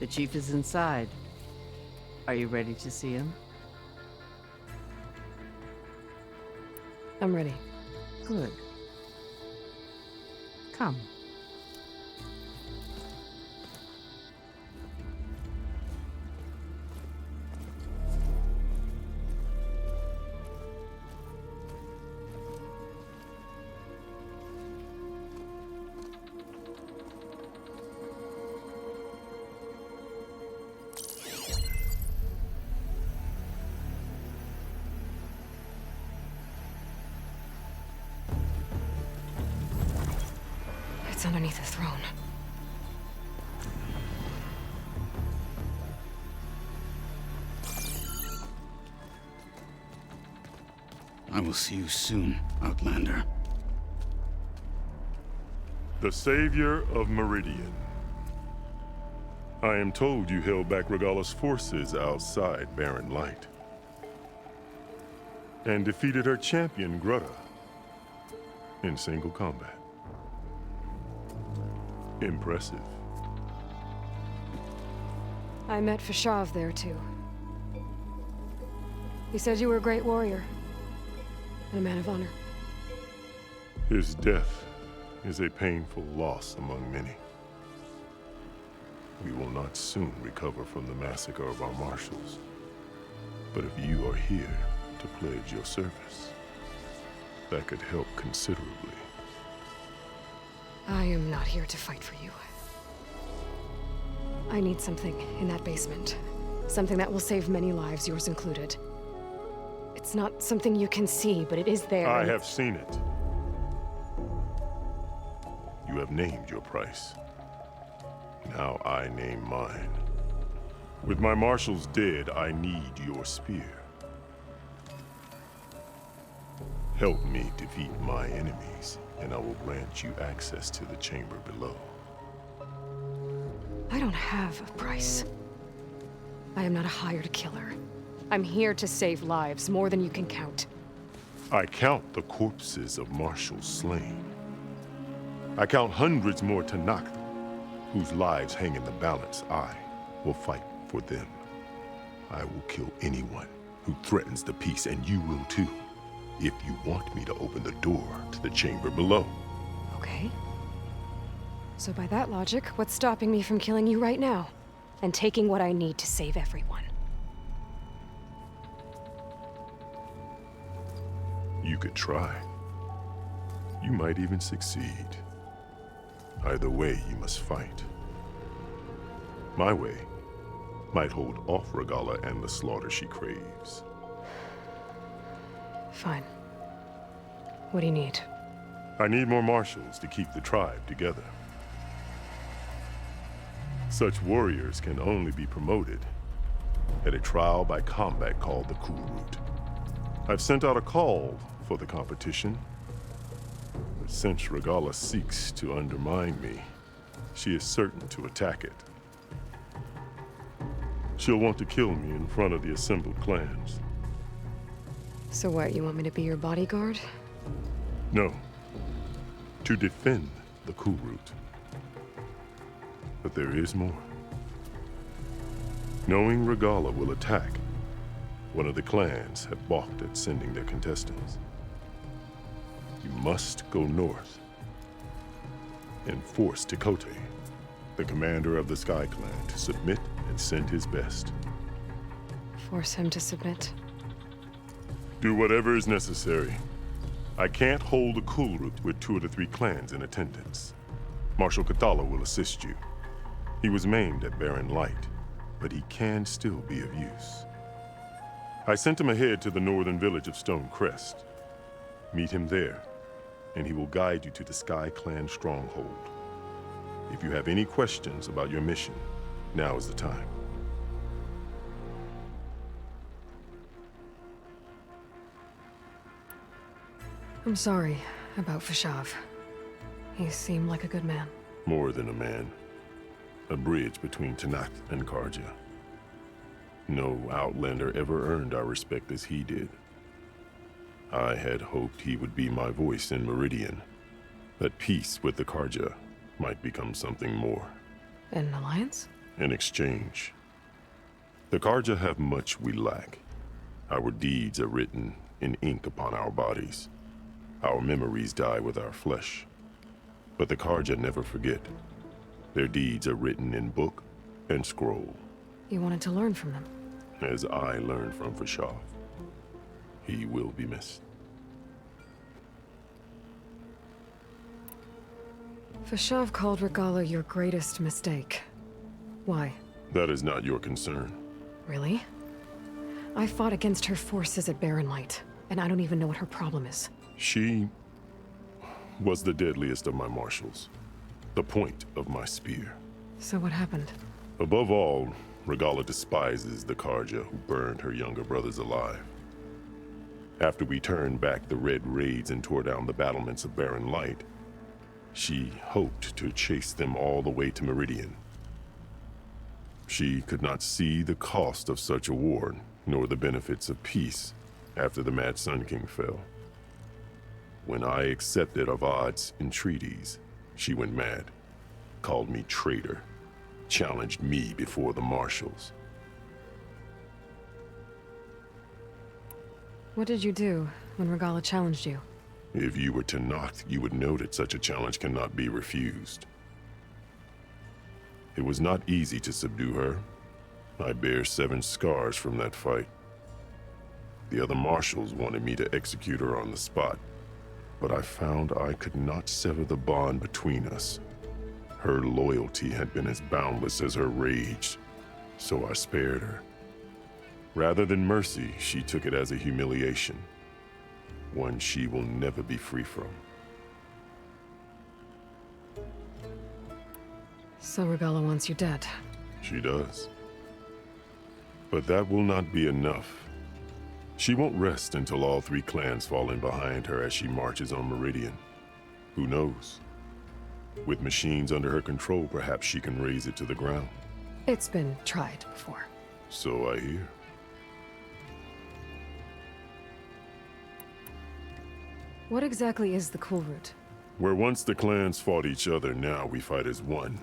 The chief is inside. Are you ready to see him? I'm ready. Good. Come. underneath the throne. I will see you soon, Outlander. The savior of Meridian. I am told you held back Regalla's forces outside Barren Light. And defeated her champion, Grutta, in single combat. Impressive. I met Fashav there, too. He said you were a great warrior. And a man of honor. His death is a painful loss among many. We will not soon recover from the massacre of our marshals. But if you are here to pledge your service, that could help considerably. I am not here to fight for you. I need something in that basement. Something that will save many lives, yours included. It's not something you can see, but it is there. I have seen it. You have named your price. Now I name mine. With my marshals dead, I need your spear. Help me defeat my enemies, and I will grant you access to the chamber below. I don't have a price. I am not a hired killer. I'm here to save lives, more than you can count. I count the corpses of marshals slain. I count hundreds more Tanakh, whose lives hang in the balance. I will fight for them. I will kill anyone who threatens the peace, and you will too, if you want me to open the door to the chamber below. Okay. So by that logic, what's stopping me from killing you right now? And taking what I need to save everyone? You could try. You might even succeed. Either way, you must fight. My way might hold off Regalla and the slaughter she craves. Fine. What do you need? I need more marshals to keep the tribe together. Such warriors can only be promoted at a trial by combat called the Cool Route. I've sent out a call for the competition, but since Regalla seeks to undermine me, she is certain to attack it. She'll want to kill me in front of the assembled clans. So what, you want me to be your bodyguard? No, to defend the Cool Route. But there is more. Knowing Regalla will attack, one of the clans have balked at sending their contestants. You must go north and force Tekote, the commander of the Sky Clan, to submit and send his best. Force him to submit? Do whatever is necessary. I can't hold a Cool Route with 2 of the 3 clans in attendance. Marshal Kathala will assist you. He was maimed at Barren Light, but he can still be of use. I sent him ahead to the northern village of Stone Crest. Meet him there, and he will guide you to the Sky Clan stronghold. If you have any questions about your mission, now is the time. I'm sorry about Fashav. He seemed like a good man. More than a man. A bridge between Tanakh and Karja. No Outlander ever earned our respect as he did. I had hoped he would be my voice in Meridian, that peace with the Karja might become something more. An alliance? In exchange. The Karja have much we lack. Our deeds are written in ink upon our bodies. Our memories die with our flesh. But the Karja never forget. Their deeds are written in book and scroll. You wanted to learn from them? As I learned from Fashav. He will be missed. Fashav called Regalla your greatest mistake. Why? That is not your concern. Really? I fought against her forces at Barren Light, and I don't even know what her problem is. She was the deadliest of my marshals. the point of my spear. So what happened? Above all, Regalla despises the Karja who burned her younger brothers alive. After we turned back the red raids and tore down the battlements of Barren Light, she hoped to chase them all the way to Meridian. She could not see the cost of such a war, nor the benefits of peace after the Mad Sun King fell. When I accepted Avad's entreaties, she went mad, called me traitor, challenged me before the marshals. What did you do when Regalla challenged you? If you were Tanath, you would know that such a challenge cannot be refused. It was not easy to subdue her. I bear 7 scars from that fight. The other marshals wanted me to execute her on the spot, but I found I could not sever the bond between us. Her loyalty had been as boundless as her rage, so I spared her. Rather than mercy, she took it as a humiliation, one she will never be free from. So Regalla wants you dead. She does. But that will not be enough. She won't rest until all 3 clans fall in behind her as she marches on Meridian. Who knows? With machines under her control, perhaps she can raise it to the ground. It's been tried before. So I hear. What exactly is the Cool Route? Where once the clans fought each other, now we fight as one,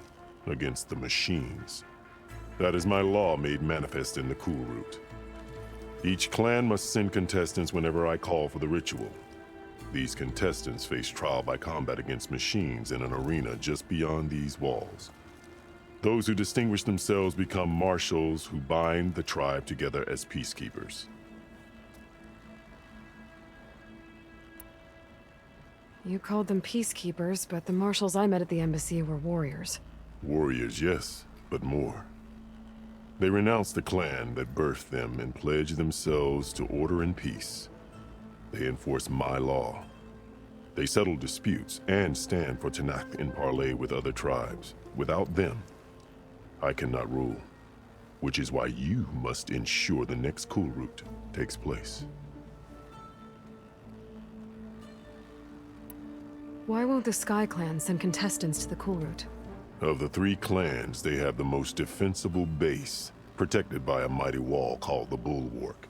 against the machines. That is my law made manifest in the Cool Route. Each clan must send contestants whenever I call for the ritual. These contestants face trial by combat against machines in an arena just beyond these walls. Those who distinguish themselves become marshals who bind the tribe together as peacekeepers. You called them peacekeepers, but the marshals I met at the embassy were warriors. Warriors, yes, but more. They renounce the clan that birthed them and pledge themselves to order and peace. They enforce my law. They settle disputes and stand for Tanath in parley with other tribes. Without them, I cannot rule, which is why you must ensure the next Cool Route takes place. Why won't the Sky Clan send contestants to the Cool Route? Of the 3 clans, they have the most defensible base, protected by a mighty wall called the Bulwark.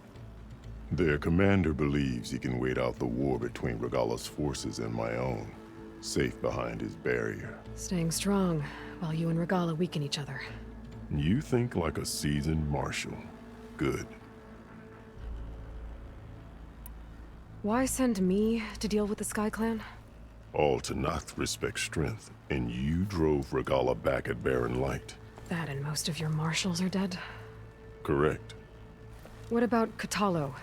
Their commander believes he can wait out the war between Regalla's forces and my own, safe behind his barrier. Staying strong, while you and Regalla weaken each other. You think like a seasoned marshal. Good. Why send me to deal with the Sky Clan? All Tanath respect strength, and you drove Regalla back at Barren Light. That and most of your marshals are dead? Correct. What about Katalo?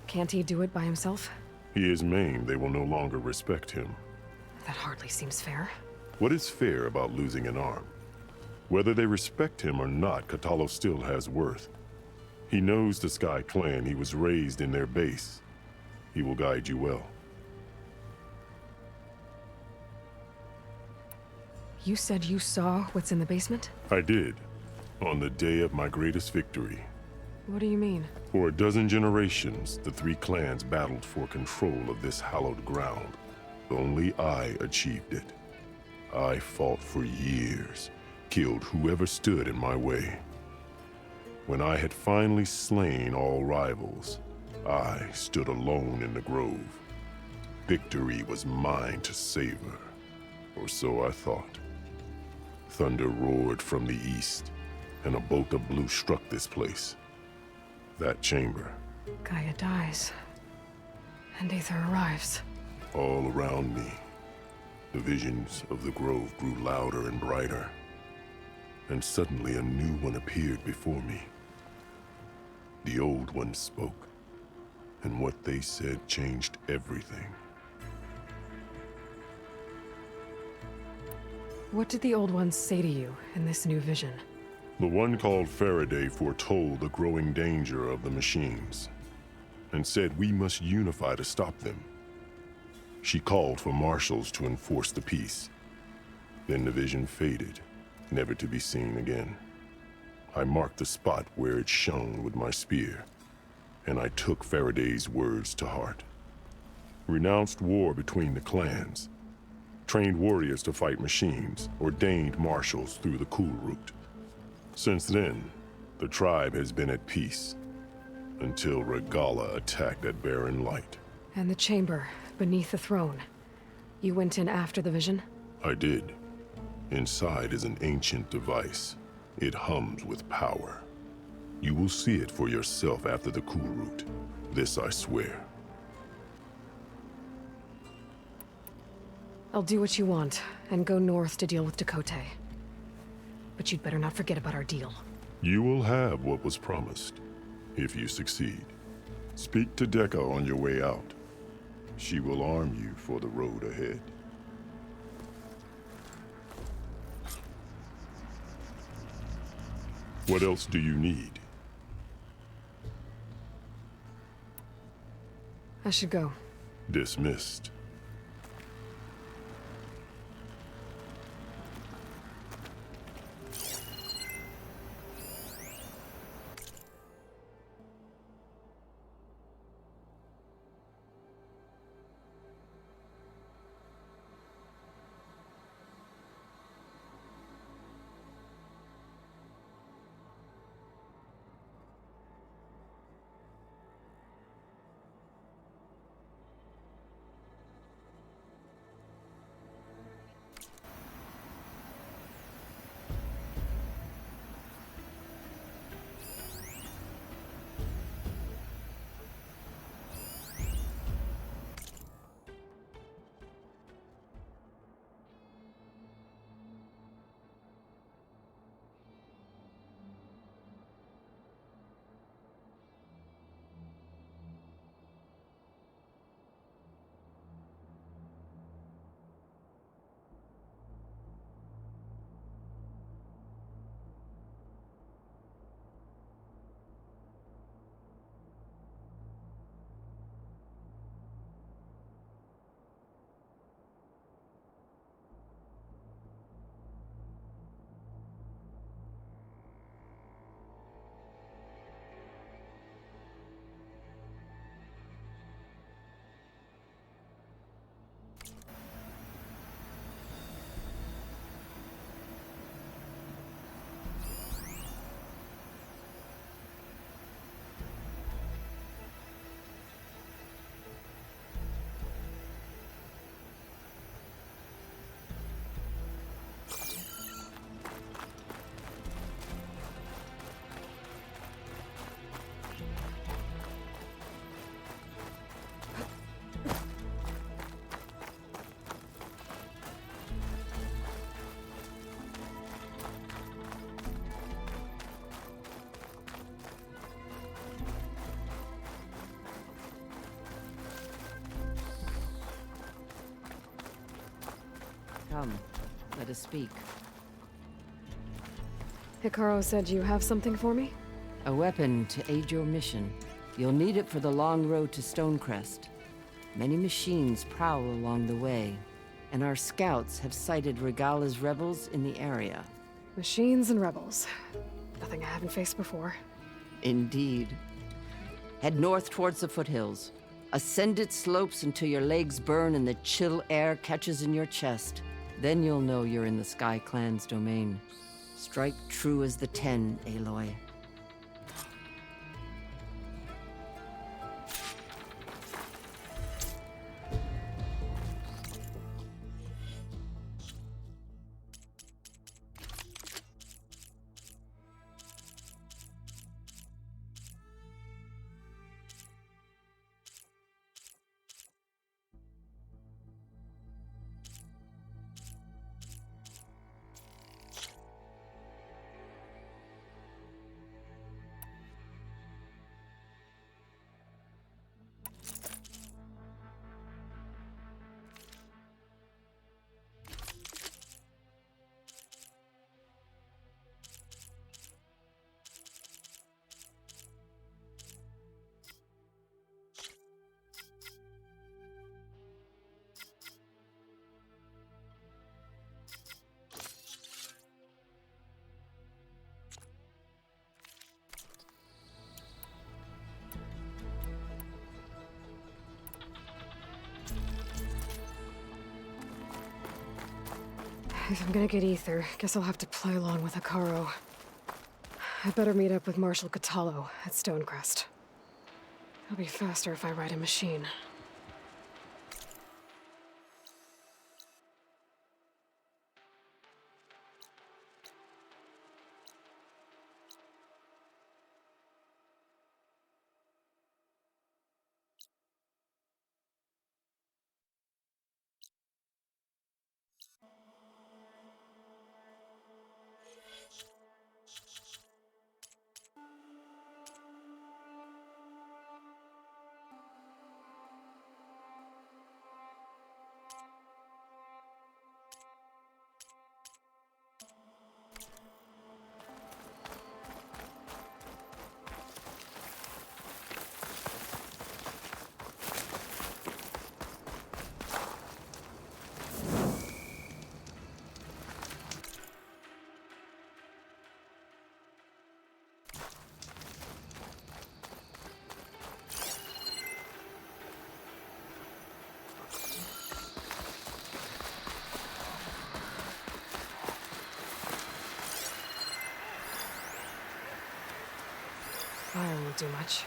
Can't he do it by himself? He is maimed. They will no longer respect him. That hardly seems fair. What is fair about losing an arm? Whether they respect him or not, Katalo still has worth. He knows the Sky Clan. He was raised in their base. He will guide you well. You said you saw what's in the basement? I did, on the day of my greatest victory. What do you mean? For a dozen generations, the 3 clans battled for control of this hallowed ground. Only I achieved it. I fought for years, killed whoever stood in my way. When I had finally slain all rivals, I stood alone in the grove. Victory was mine to savor, or so I thought. Thunder roared from the east, and a bolt of blue struck this place. That chamber. Gaia dies, and Aether arrives. All around me, the visions of the grove grew louder and brighter, and suddenly a new one appeared before me. The old one spoke, and what they said changed everything. What did the old ones say to you in this new vision? The one called Faraday foretold the growing danger of the machines, and said we must unify to stop them. She called for marshals to enforce the peace. Then the vision faded, never to be seen again. I marked the spot where it shone with my spear, and I took Faraday's words to heart. Renounced war between the clans, trained warriors to fight machines, ordained marshals through the cool route. Since then, the tribe has been at peace, until Regala attacked at barren light. And the chamber, beneath the throne. You went in after the vision? I did. Inside is an ancient device. It hums with power. You will see it for yourself after the cool route. This I swear. I'll do what you want, and go north to deal with Dakota. But you'd better not forget about our deal. You will have what was promised, if you succeed. Speak to Decca on your way out. She will arm you for the road ahead. What else do you need? I should go. Dismissed. Come, let us speak. Hikaru said you have something for me? A weapon to aid your mission. You'll need it for the long road to Stonecrest. Many machines prowl along the way, and our scouts have sighted Regala's rebels in the area. Machines and rebels. Nothing I haven't faced before. Indeed. Head north towards the foothills. Ascend its slopes until your legs burn and the chill air catches in your chest. Then you'll know you're in the Sky Clan's domain. Strike true as the 10, Aloy. If I'm gonna get ether, guess I'll have to play along with Hikaru. I better meet up with Marshal Catallo at Stonecrest. It'll be faster if I ride a machine. Fire won't do much.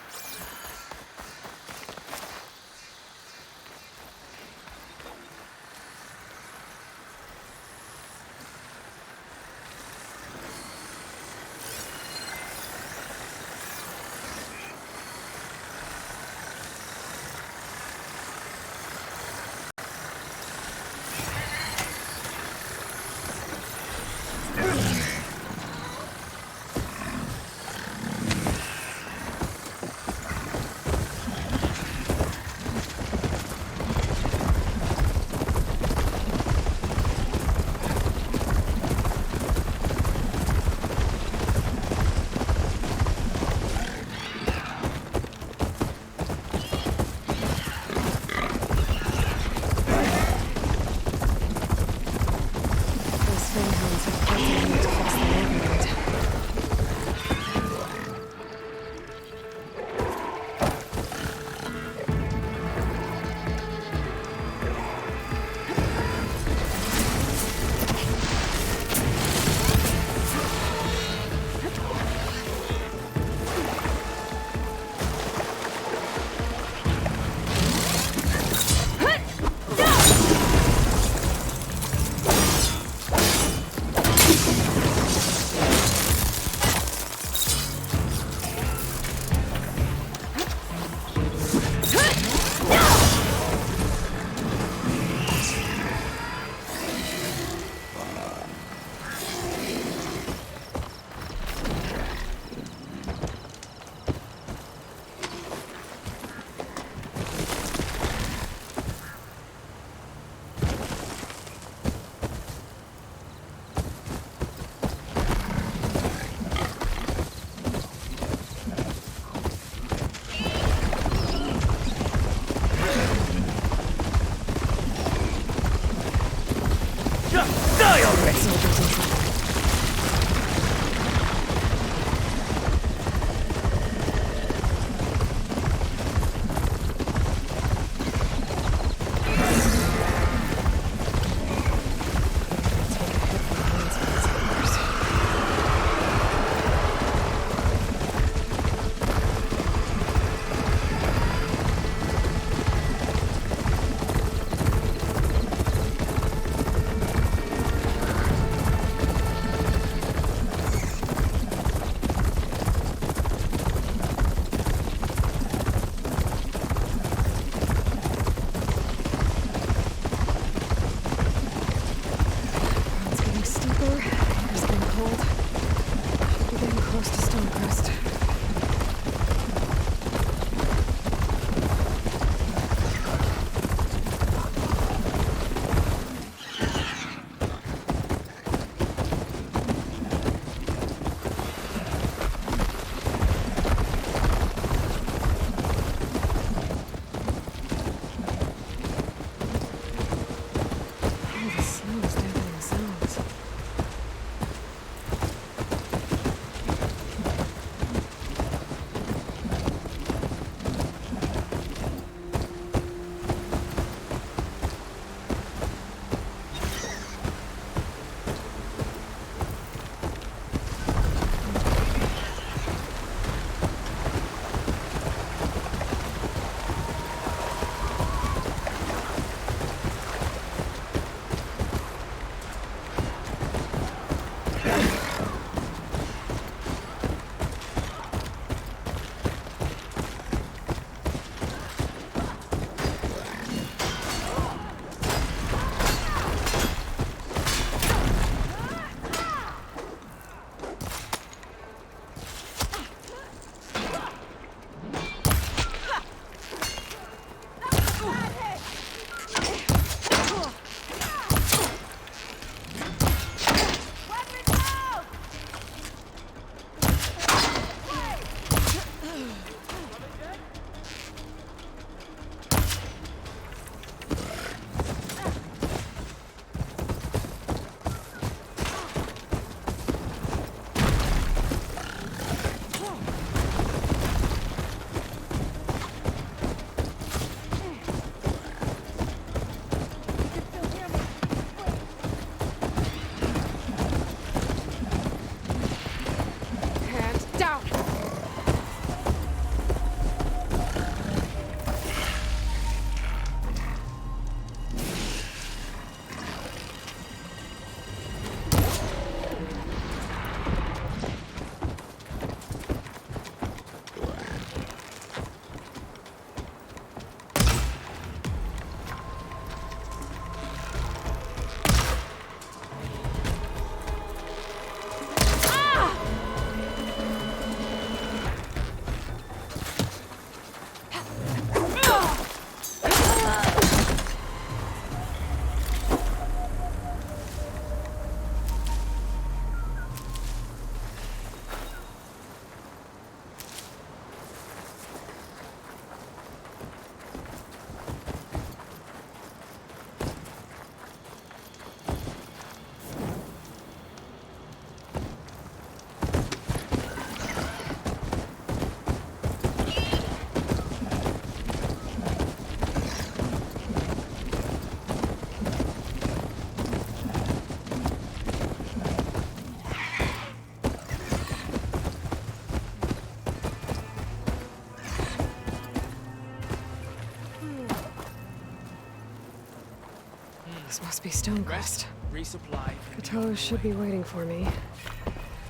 This must be Stonecrest. Resupply. Cthulhu should be waiting for me.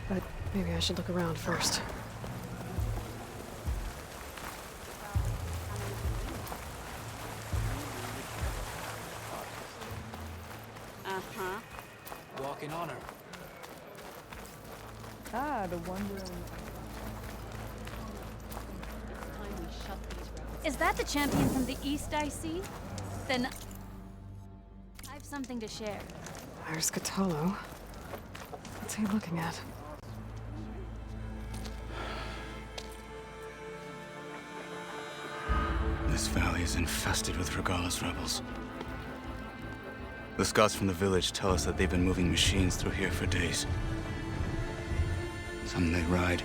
But maybe I should look around first. Uh-huh. Walk in honor. Ah, the wonder. Is that the champion from the east I see? Then I have something to share. There's Cthulhu. What's he looking at? This valley is infested with Regala's rebels. The scouts from the village tell us that they've been moving machines through here for days. Some they ride,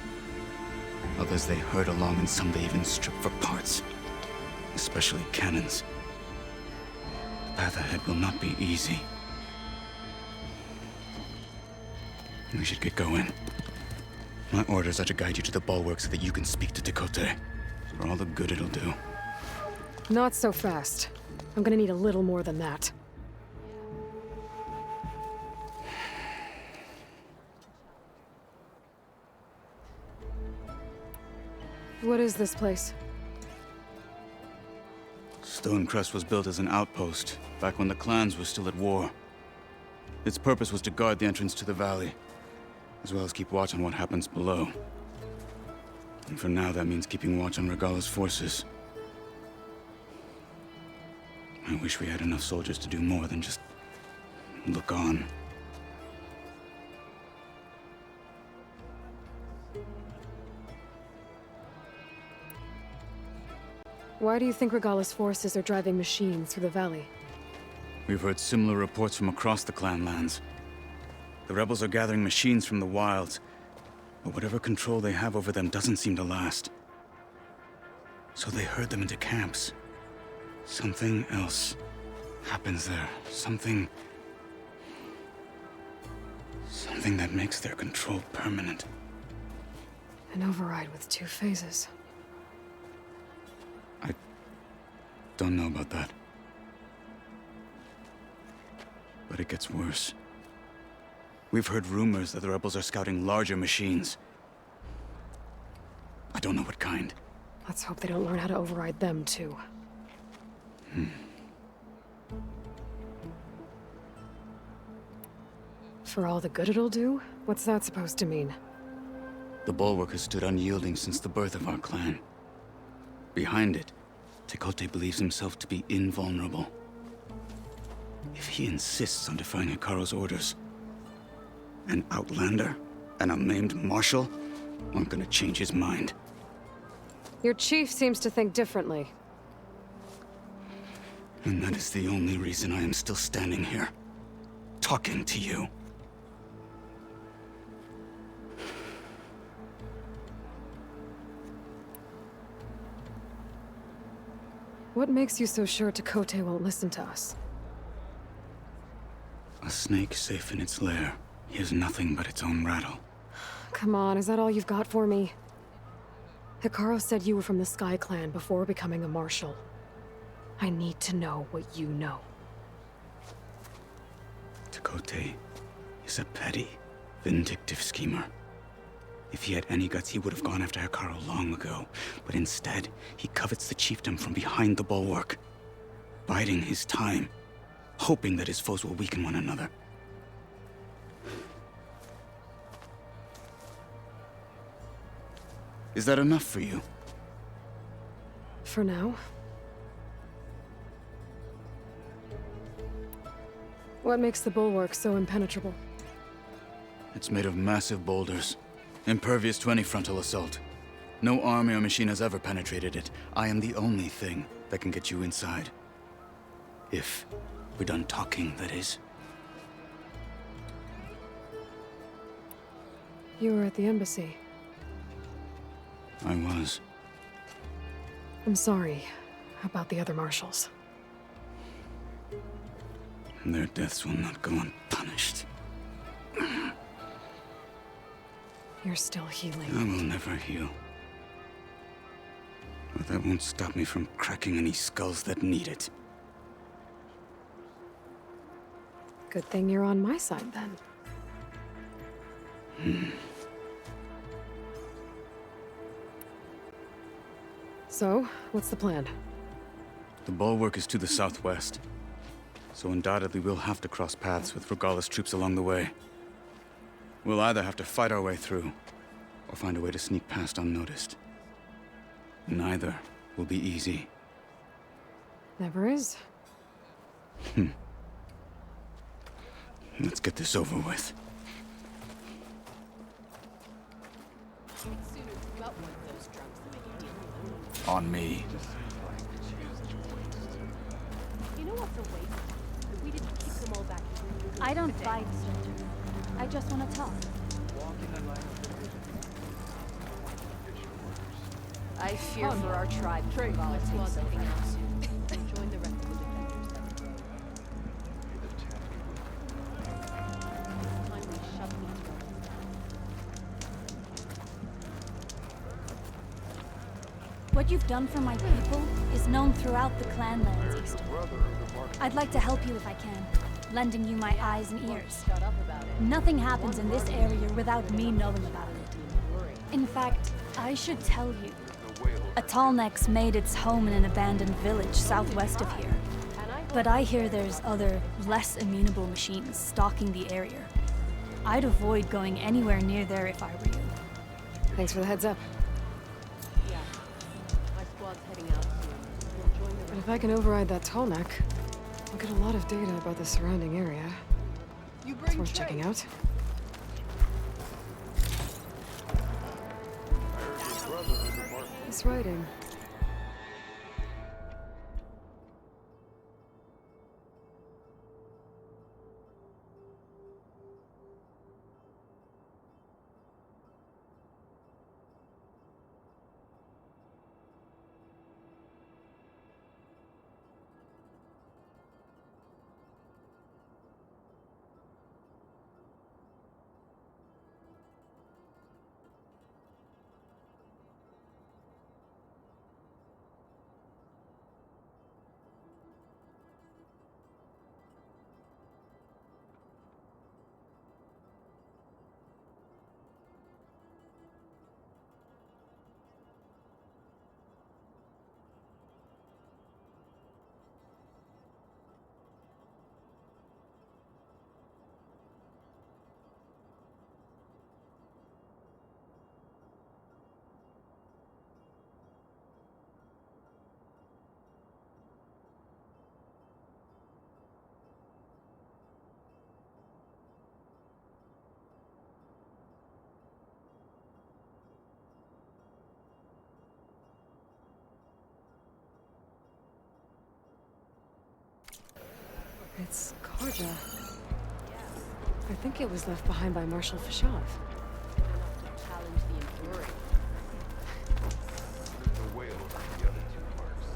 others they herd along, and some they even strip for parts. Especially cannons. The path ahead will not be easy. We should get going. My orders are to guide you to the bulwark so that you can speak to Tekote. For all the good it'll do. Not so fast. I'm gonna need a little more than that. What is this place? Stonecrest was built as an outpost, back when the clans were still at war. Its purpose was to guard the entrance to the valley, as well as keep watch on what happens below. And for now, that means keeping watch on Regala's forces. I wish we had enough soldiers to do more than just look on. Why do you think Regala's forces are driving machines through the valley? We've heard similar reports from across the clan lands. The rebels are gathering machines from the wilds, but whatever control they have over them doesn't seem to last. So they herd them into camps. Something else happens there. Something that makes their control permanent. An override with 2 phases. Don't know about that. But it gets worse. We've heard rumors that the rebels are scouting larger machines. I don't know what kind. Let's hope they don't learn how to override them, too. For all the good it'll do? What's that supposed to mean? The bulwark has stood unyielding since the birth of our clan. Behind it, Tekote believes himself to be invulnerable. If he insists on defying Hikaru's orders, an outlander and a maimed marshal aren't gonna change his mind. Your chief seems to think differently. And that is the only reason I am still standing here, talking to you. What makes you so sure Tekote won't listen to us? A snake safe in its lair hears nothing but its own rattle. Come on, is that all you've got for me? Hikaru said you were from the Sky Clan before becoming a marshal. I need to know what you know. Tekote is a petty, vindictive schemer. If he had any guts, he would have gone after Hikaru long ago. But instead, he covets the chiefdom from behind the bulwark, biding his time, hoping that his foes will weaken one another. Is that enough for you? For now. What makes the bulwark so impenetrable? It's made of massive boulders, impervious to any frontal assault. No army or machine has ever penetrated it. I am the only thing that can get you inside. If we're done talking, that is. You were at the embassy. I was. I'm sorry about the other marshals. Their deaths will not go unpunished. You're still healing. I will never heal. But that won't stop me from cracking any skulls that need it. Good thing you're on my side, then. So, what's the plan? The bulwark is to the southwest, so undoubtedly we'll have to cross paths with Regala's troops along the way. We'll either have to fight our way through, or find a way to sneak past unnoticed. Neither will be easy. Never is. Let's get this over with. On me. You know what's a waste? If we didn't kick them all back. I don't fight, soldier. I just want to talk. I fear for our tribe. Trade. Let's log something else. Join the rest of the defenders. Finally shut me down. What you've done for my people is known throughout the clanlands, Easter. I'd like to help you if I can, lending you my eyes and ears. Nothing happens in this area without me knowing about it. In fact, I should tell you. A tallneck's made its home in an abandoned village southwest of here. But I hear there's other, less amenable machines stalking the area. I'd avoid going anywhere near there if I were you. Thanks for the heads up. Yeah. My squad's heading out soon. We'll join the But if I can override that tall neck, I'll get a lot of data about the surrounding area. It's worth checking out. This writing. It's Karja. I think it was left behind by Marshal Fashov. challenge the enduring. The whale of the other two parts.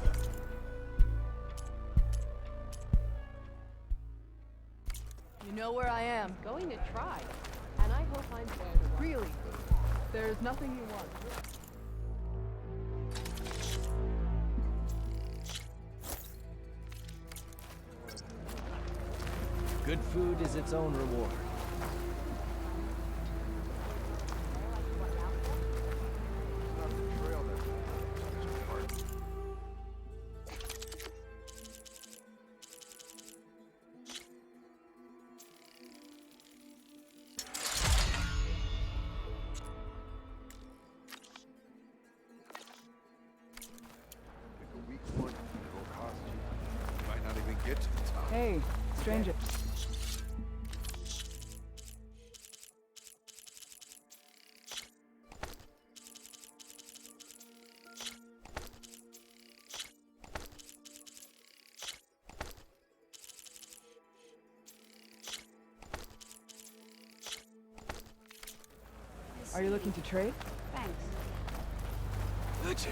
You know where I am. Going to try. And I hope I'm there to watch. Really? There's nothing you want. Good food is its own reward. Hey, stranger. Are you looking to trade? Thanks. Would you?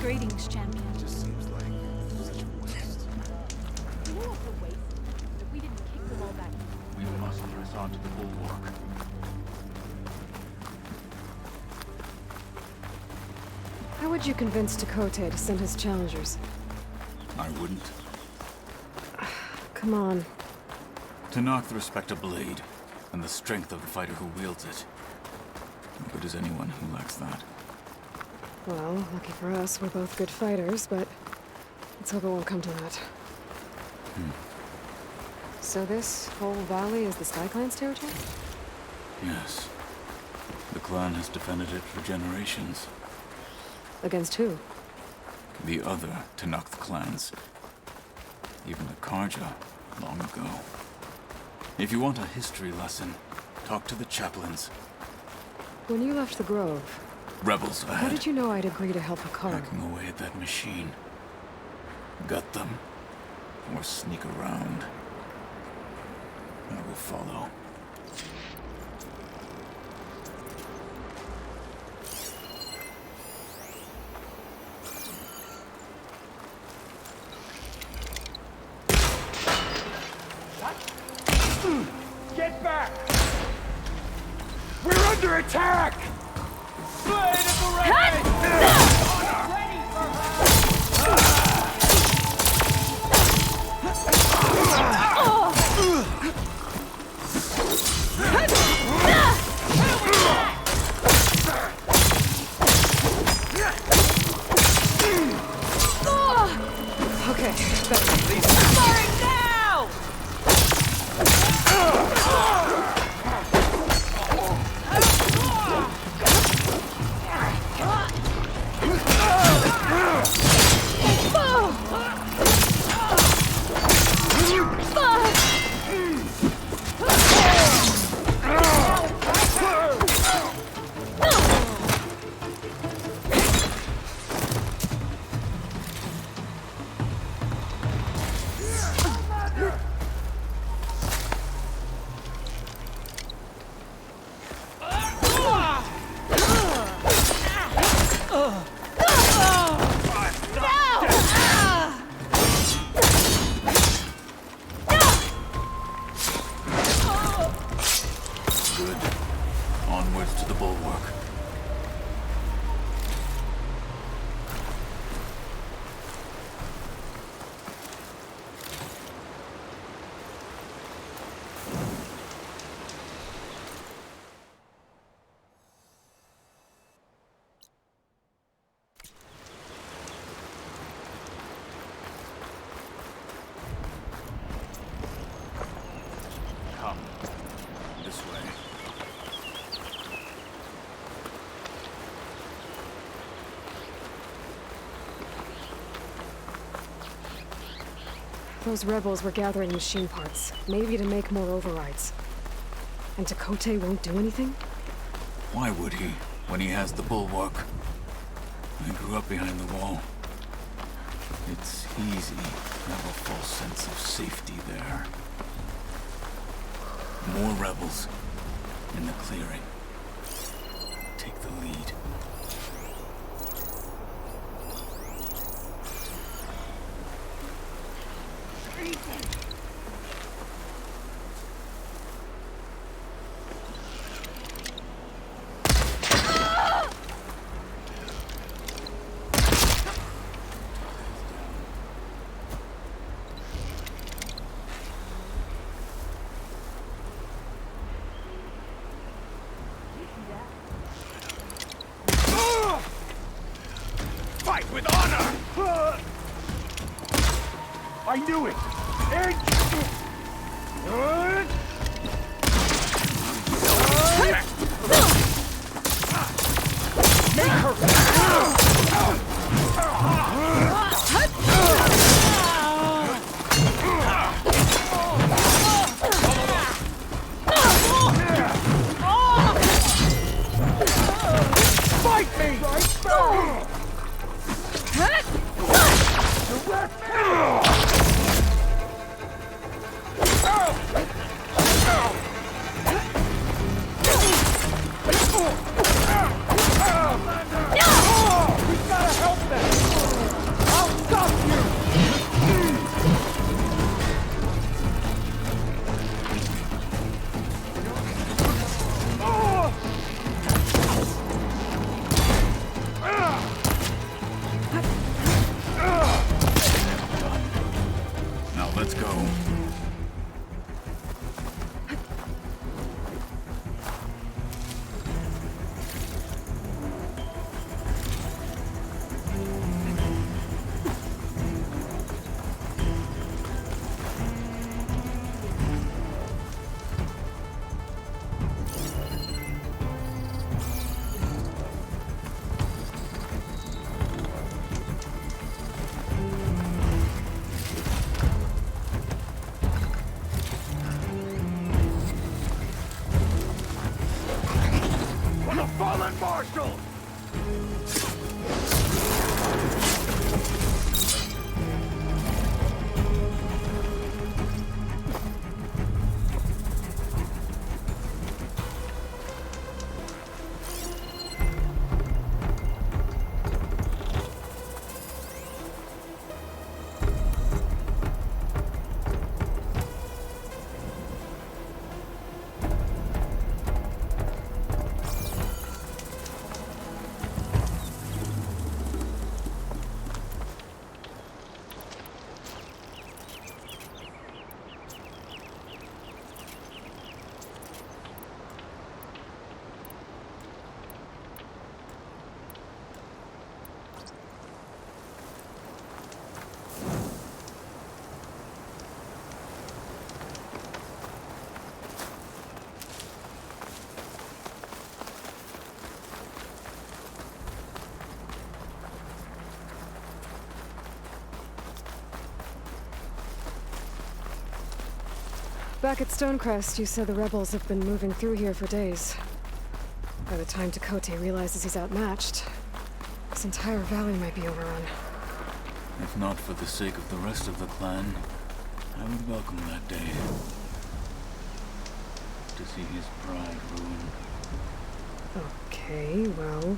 Greetings, champion. Just seems like such a waste. You know what's a waste? If we didn't kick them all back. We must press on to the bulwark. How would you convince Tekote to send his challengers? I wouldn't. Come on. To knock the respect of blade, and the strength of the fighter who wields it. How good is anyone who lacks that? Well, lucky for us, we're both good fighters, but let's hope it won't come to that. So this whole valley is the Sky Clan's territory? Yes. The clan has defended it for generations. Against who? The other Tanakh clans. Even the Karja, long ago. If you want a history lesson, talk to the chaplains. When you left the Grove, Rebels how ahead, did you know I'd agree to help Hikaru? hacking away at that machine. Gut them, or sneak around. I will follow. Get back! We're under attack! Blade at the ready! Ready for Okay, better. Firing now! Good. Onwards to the bulwark. Come. This way. Those rebels were gathering machine parts, maybe to make more overrides. And Tekote won't do anything? Why would he, when he has the bulwark? I grew up behind the wall. It's easy to have a false sense of safety there. More rebels in the clearing. Take the lead. Fight with honor! I knew it! Make her! Fight me! Marshal! Back at Stonecrest, you said the rebels have been moving through here for days. By the time Tekote realizes he's outmatched, this entire valley might be overrun. If not for the sake of the rest of the clan, I would welcome that day. To see his pride ruined. Okay, well,